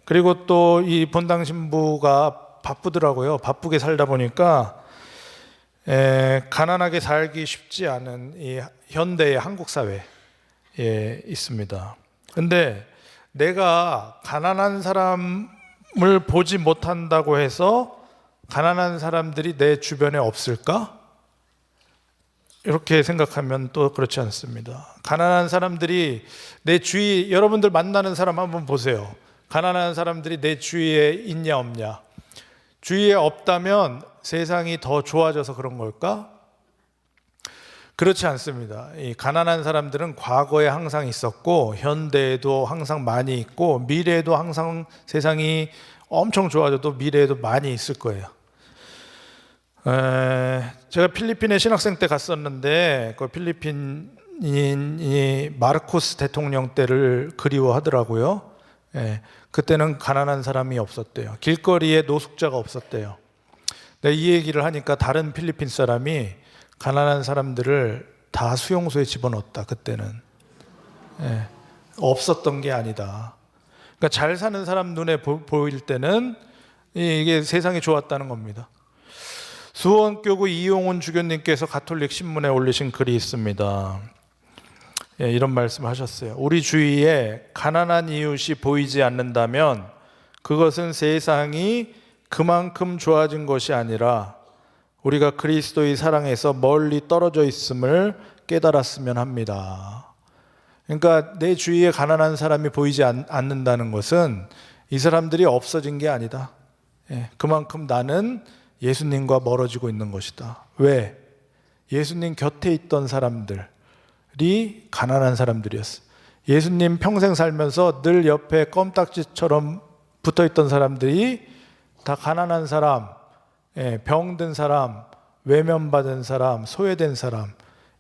그리고 또 이 본당 신부가 바쁘더라고요. 바쁘게 살다 보니까 가난하게 살기 쉽지 않은 이 현대의 한국 사회에 있습니다. 근데 내가 가난한 사람을 보지 못한다고 해서 가난한 사람들이 내 주변에 없을까? 이렇게 생각하면 또 그렇지 않습니다. 가난한 사람들이 내 주위, 여러분들 만나는 사람 한번 보세요. 가난한 사람들이 내 주위에 있냐 없냐? 주위에 없다면 세상이 더 좋아져서 그런 걸까? 그렇지 않습니다. 이 가난한 사람들은 과거에 항상 있었고 현대에도 항상 많이 있고 미래에도 항상 세상이 엄청 좋아져도 미래에도 많이 있을 거예요. 제가 필리핀에 신학생 때 갔었는데 그 필리핀이 마르코스 대통령 때를 그리워하더라고요. 그때는 가난한 사람이 없었대요. 길거리에 노숙자가 없었대요. 이 얘기를 하니까 다른 필리핀 사람이 가난한 사람들을 다 수용소에 집어넣었다. 그때는 없었던 게 아니다. 그러니까 잘 사는 사람 눈에 보일 때는 이게 세상이 좋았다는 겁니다. 수원교구 이용훈 주교님께서 가톨릭 신문에 올리신 글이 있습니다. 이런 말씀을 하셨어요. 우리 주위에 가난한 이웃이 보이지 않는다면 그것은 세상이 그만큼 좋아진 것이 아니라 우리가 그리스도의 사랑에서 멀리 떨어져 있음을 깨달았으면 합니다. 그러니까 내 주위에 가난한 사람이 보이지 않는다는 것은 이 사람들이 없어진 게 아니다. 그만큼 나는 예수님과 멀어지고 있는 것이다. 왜? 예수님 곁에 있던 사람들이 가난한 사람들이었어. 예수님 평생 살면서 늘 옆에 껌딱지처럼 붙어있던 사람들이 다 가난한 사람, 병든 사람, 외면받은 사람, 소외된 사람,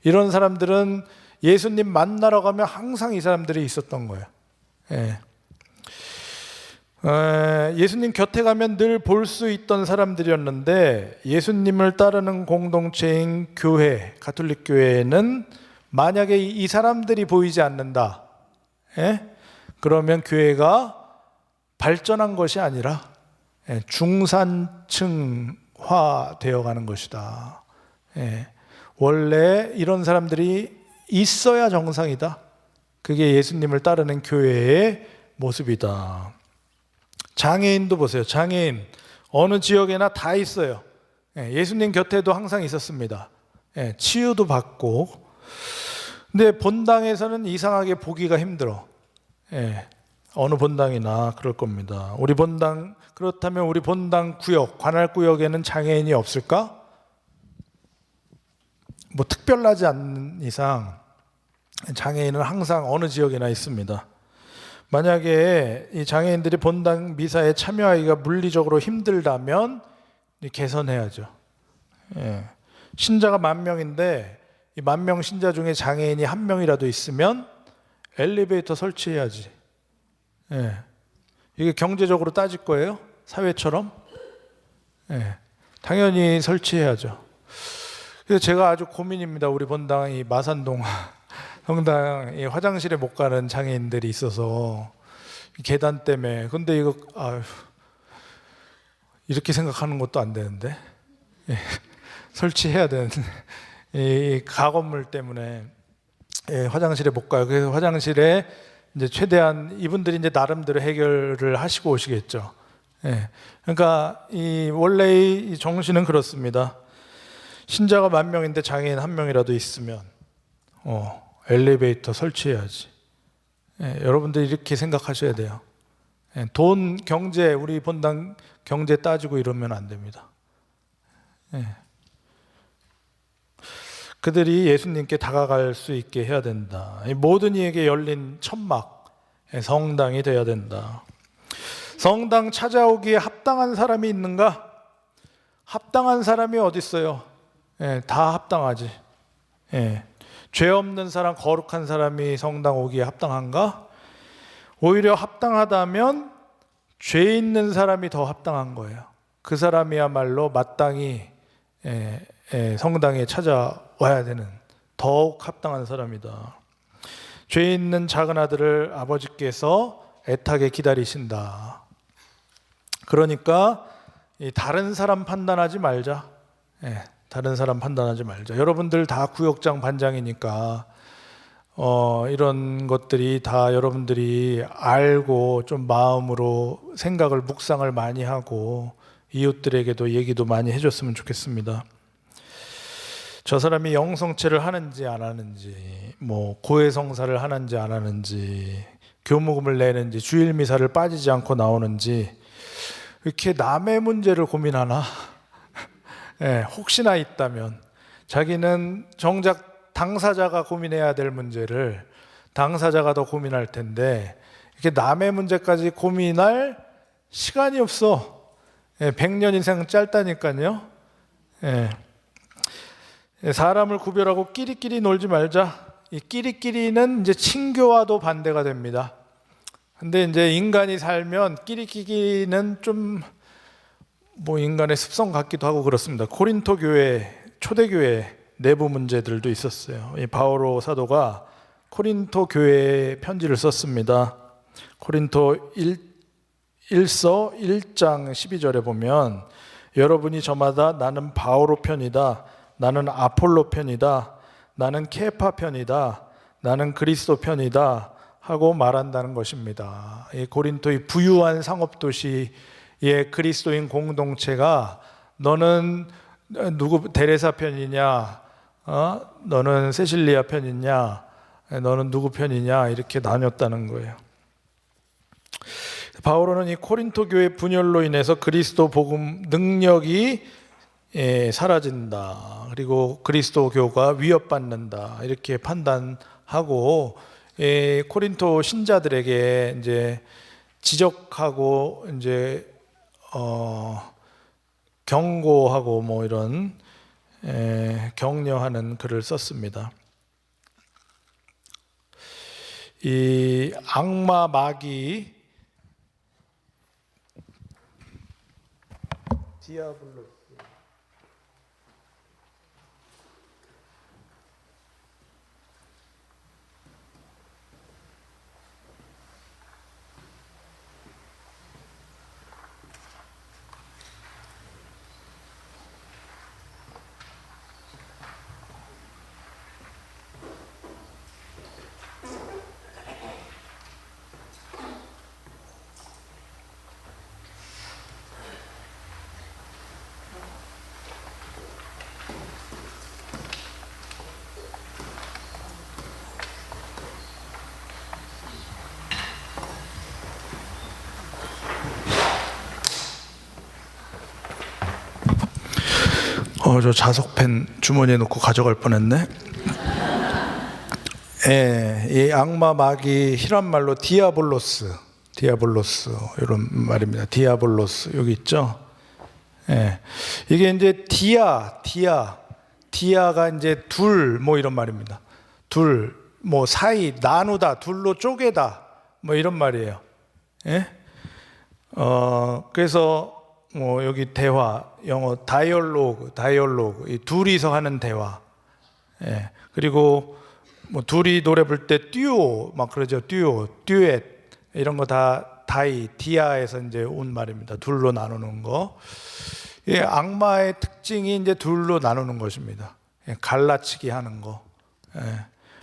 이런 사람들은 예수님 만나러 가면 항상 이 사람들이 있었던 거예요. 예수님 곁에 가면 늘 볼 수 있던 사람들이었는데 예수님을 따르는 공동체인 교회, 가톨릭 교회에는 만약에 이 사람들이 보이지 않는다, 그러면 교회가 발전한 것이 아니라 중산층화 되어가는 것이다. 원래 이런 사람들이 있어야 정상이다. 그게 예수님을 따르는 교회의 모습이다. 장애인도 보세요. 장애인 어느 지역에나 다 있어요. 예수님 곁에도 항상 있었습니다. 치유도 받고. 근데 본당에서는 이상하게 보기가 힘들어. 어느 본당이나 그럴 겁니다. 우리 본당, 그렇다면 우리 본당 구역, 관할 구역에는 장애인이 없을까? 뭐 특별하지 않는 이상 장애인은 항상 어느 지역에나 있습니다. 만약에 이 장애인들이 본당 미사에 참여하기가 물리적으로 힘들다면 개선해야죠. 신자가 10,000명인데 이 10,000명 신자 중에 장애인이 1명이라도 있으면 엘리베이터 설치해야지. 이게 경제적으로 따질 거예요? 사회처럼? 당연히 설치해야죠. 그래서 제가 아주 고민입니다. 우리 본당 이 마산동 성당 이 화장실에 못 가는 장애인들이 있어서 계단 때문에. 근데 이거 이렇게 생각하는 것도 안 되는데 설치해야 되는 이 가건물 때문에 화장실에 못 가요. 그래서 화장실에 이제 최대한 이분들이 이제 나름대로 해결을 하시고 오시겠죠. 그러니까 이 원래의 이 정신은 그렇습니다. 신자가 10,000명인데 장애인 1명이라도 있으면 엘리베이터 설치해야지. 여러분들 이렇게 생각하셔야 돼요. 돈, 경제, 우리 본당 경제 따지고 이러면 안 됩니다. 그들이 예수님께 다가갈 수 있게 해야 된다. 모든 이에게 열린 천막, 성당이 되어야 된다. 성당 찾아오기에 합당한 사람이 있는가? 합당한 사람이 어디 있어요? 다 합당하지. 죄 없는 사람, 거룩한 사람이 성당 오기에 합당한가? 오히려 합당하다면 죄 있는 사람이 더 합당한 거예요. 그 사람이야말로 마땅히 성당에 찾아와야 되는 더욱 합당한 사람이다. 죄 있는 작은 아들을 아버지께서 애타게 기다리신다. 그러니까 다른 사람 판단하지 말자. 다른 사람 판단하지 말자. 여러분들 다 구역장 반장이니까 이런 것들이 다 여러분들이 알고 좀 마음으로 생각을 묵상을 많이 하고 이웃들에게도 얘기도 많이 해줬으면 좋겠습니다. 저 사람이 영성체를 하는지 안 하는지, 뭐 고해성사를 하는지 안 하는지, 교무금을 내는지, 주일미사를 빠지지 않고 나오는지, 이렇게 남의 문제를 고민하나? 혹시나 있다면 자기는 정작 당사자가 고민해야 될 문제를 당사자가 더 고민할 텐데 이렇게 남의 문제까지 고민할 시간이 없어. 100년 인생 짧다니까요. 사람을 구별하고 끼리끼리 놀지 말자. 이 끼리끼리는 이제 친교와도 반대가 됩니다. 근데 이제 인간이 살면 끼리끼리는 좀 뭐 인간의 습성 같기도 하고 그렇습니다. 코린토 교회, 초대교회 내부 문제들도 있었어요. 이 바오로 사도가 코린토 교회에 편지를 썼습니다. 코린토 1서 1장 12절에 보면 여러분이 저마다 나는 바오로 편이다, 나는 아폴로 편이다, 나는 케파 편이다, 나는 그리스도 편이다 하고 말한다는 것입니다. 이 고린토의 부유한 상업도시의 그리스도인 공동체가 너는 누구 데레사 편이냐, 너는 세실리아 편이냐, 너는 누구 편이냐 이렇게 나뉘었다는 거예요. 바오로는 이 코린토 교회 분열로 인해서 그리스도 복음 능력이 사라진다, 그리고 그리스도 교가 위협받는다 이렇게 판단하고 코린토 신자들에게 이제 지적하고 이제 경고하고 뭐 이런 격려하는 글을 썼습니다. 이 악마 마귀 디아블로스 저 자석펜 주머니에 넣고 가져갈 뻔했네. 이 악마 마귀 히란 말로 디아볼로스 이런 말입니다. 디아볼로스 여기 있죠. 이게 이제 디아가 이제 둘 뭐 이런 말입니다. 둘 뭐 사이 나누다, 둘로 쪼개다 뭐 이런 말이에요. 그래서 뭐 여기 대화, 영어 다이얼로그 이 둘이서 하는 대화. 그리고 뭐 둘이 노래 부를 때 듀오 막 그러죠. 듀엣 이런 거 다 디아에서 이제 온 말입니다. 둘로 나누는 거. 악마의 특징이 이제 둘로 나누는 것입니다. 갈라치기 하는 거,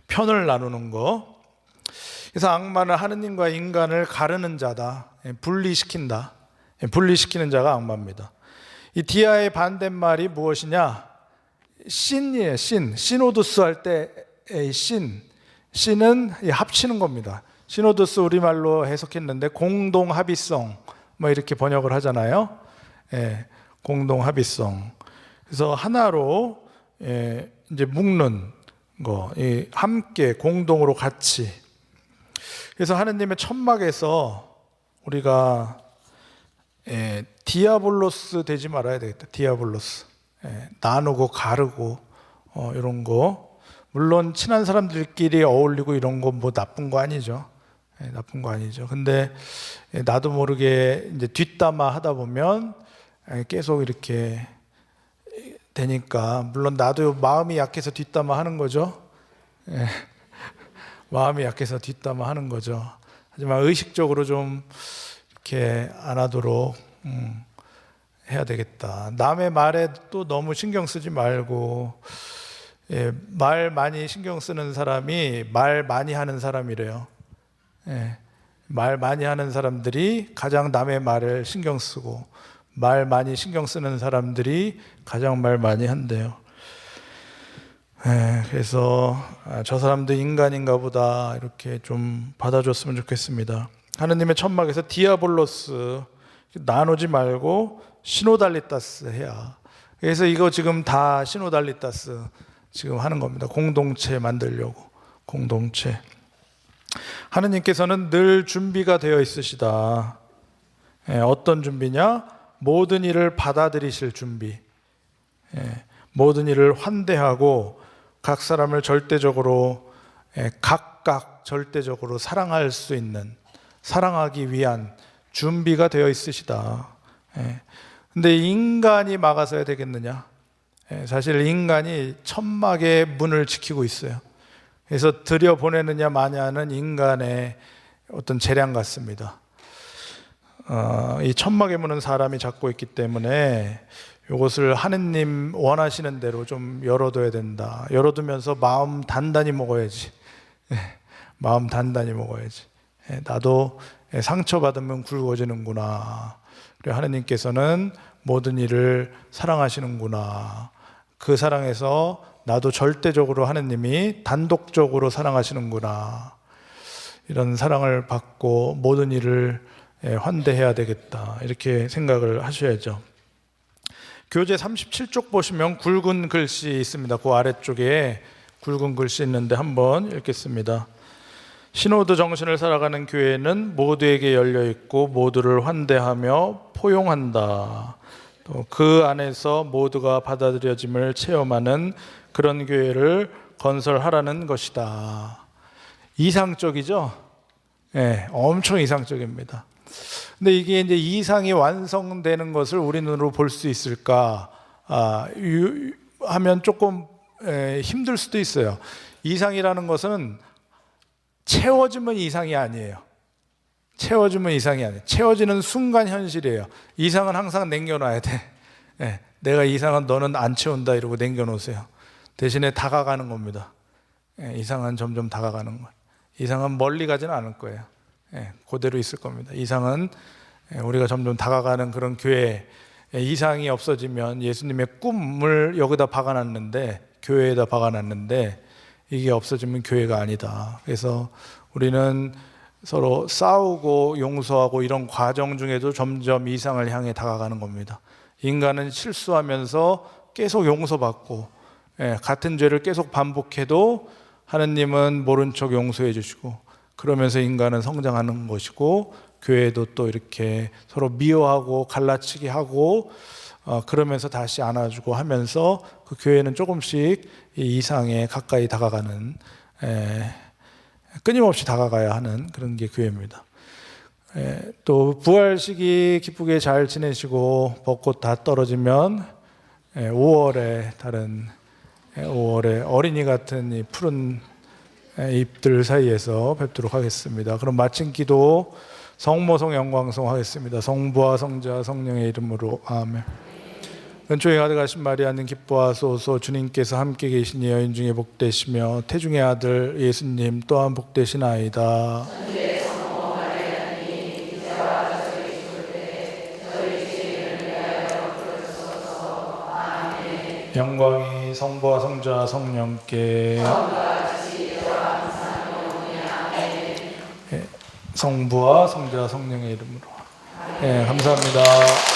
편을 나누는 거. 그래서 악마는 하느님과 인간을 가르는 자다, 분리시키는 자가 악마입니다. 이 디아의 반대말이 무엇이냐? 신이에요. 시노도스 할 때 신은 합치는 겁니다. 시노도스 우리말로 해석했는데 공동합의성 뭐 이렇게 번역을 하잖아요. 공동합의성. 그래서 하나로 이제 묶는 거, 함께 공동으로 같이. 그래서 하느님의 천막에서 우리가 디아볼로스 되지 말아야 되겠다. 디아볼로스. 나누고 가르고 이런 거. 물론 친한 사람들끼리 어울리고 이런 거 뭐 나쁜 거 아니죠. 나쁜 거 아니죠. 근데 나도 모르게 이제 뒷담화 하다 보면 계속 이렇게 되니까, 물론 나도 마음이 약해서 뒷담화 하는 거죠. 마음이 약해서 뒷담화 하는 거죠. 하지만 의식적으로 좀 이렇게 안 하도록 해야 되겠다. 남의 말에 또 너무 신경 쓰지 말고, 말 많이 신경 쓰는 사람이 말 많이 하는 사람이래요. 말 많이 하는 사람들이 가장 남의 말을 신경 쓰고, 말 많이 신경 쓰는 사람들이 가장 말 많이 한대요. 그래서 저 사람도 인간인가 보다 이렇게 좀 받아줬으면 좋겠습니다. 하느님의 천막에서 디아볼로스 나누지 말고 시노달리타스 해야. 그래서 이거 지금 다 시노달리타스 지금 하는 겁니다. 공동체 만들려고. 공동체. 하느님께서는 늘 준비가 되어 있으시다. 어떤 준비냐? 모든 일을 받아들이실 준비. 모든 일을 환대하고 각 사람을 절대적으로 각각 절대적으로 사랑할 수 있는, 사랑하기 위한 준비가 되어 있으시다. 근데 인간이 막아서야 되겠느냐? 사실 인간이 천막의 문을 지키고 있어요. 그래서 들여보내느냐 마냐는 인간의 어떤 재량 같습니다. 이 천막의 문은 사람이 잡고 있기 때문에 이것을 하느님 원하시는 대로 좀 열어둬야 된다. 열어두면서 마음 단단히 먹어야지. 마음 단단히 먹어야지. 나도 상처받으면 굵어지는구나. 그리고 하느님께서는 모든 일을 사랑하시는구나. 그 사랑에서 나도 절대적으로 하느님이 단독적으로 사랑하시는구나. 이런 사랑을 받고 모든 일을 환대해야 되겠다. 이렇게 생각을 하셔야죠. 교재 37쪽 보시면 굵은 글씨 있습니다. 그 아래쪽에 굵은 글씨 있는데 한번 읽겠습니다. 신호드 정신을 살아가는 교회는 모두에게 열려 있고 모두를 환대하며 포용한다. 또 그 안에서 모두가 받아들여짐을 체험하는 그런 교회를 건설하라는 것이다. 이상적이죠? 네, 엄청 이상적입니다. 근데 이게 이제 이상이 완성되는 것을 우리 눈으로 볼 수 있을까 하면 조금 힘들 수도 있어요. 이상이라는 것은 채워지면 이상이 아니에요. 채워지면 이상이 아니에요. 채워지는 순간 현실이에요. 이상은 항상 남겨놔야 돼. 내가 이상은 너는 안 채운다 이러고 남겨놓으세요. 대신에 다가가는 겁니다. 이상은 점점 다가가는 거예요. 이상은 멀리 가지는 않을 거예요. 그대로 있을 겁니다. 이상은 우리가 점점 다가가는 그런 교회. 이상이 없어지면 예수님의 꿈을 여기다 박아놨는데, 교회에다 박아놨는데 이게 없어지면 교회가 아니다. 그래서 우리는 서로 싸우고 용서하고 이런 과정 중에도 점점 이상을 향해 다가가는 겁니다. 인간은 실수하면서 계속 용서받고 같은 죄를 계속 반복해도 하느님은 모른 척 용서해 주시고, 그러면서 인간은 성장하는 것이고, 교회도 또 이렇게 서로 미워하고 갈라치기 하고 그러면서 다시 안아주고 하면서 그 교회는 조금씩 이 이상에 가까이 다가가는, 끊임없이 다가가야 하는 그런 게 교회입니다. 또 부활 시기 기쁘게 잘 지내시고 벚꽃 다 떨어지면 5월에 다른 5월에 어린이 같은 이 푸른 잎들 사이에서 뵙도록 하겠습니다. 그럼 마친 기도 성모성 영광성 하겠습니다. 성부와 성자 성령의 이름으로 아멘. 은총이 가득하신 마리아님 기뻐하소서. 주님께서 함께 계시니 여인 중에 복되시며 태중의 아들 예수님 또한 복되시나이다. 영광이 성부와 성자 성령께 성부와 성자 성령의 이름으로 감사합니다.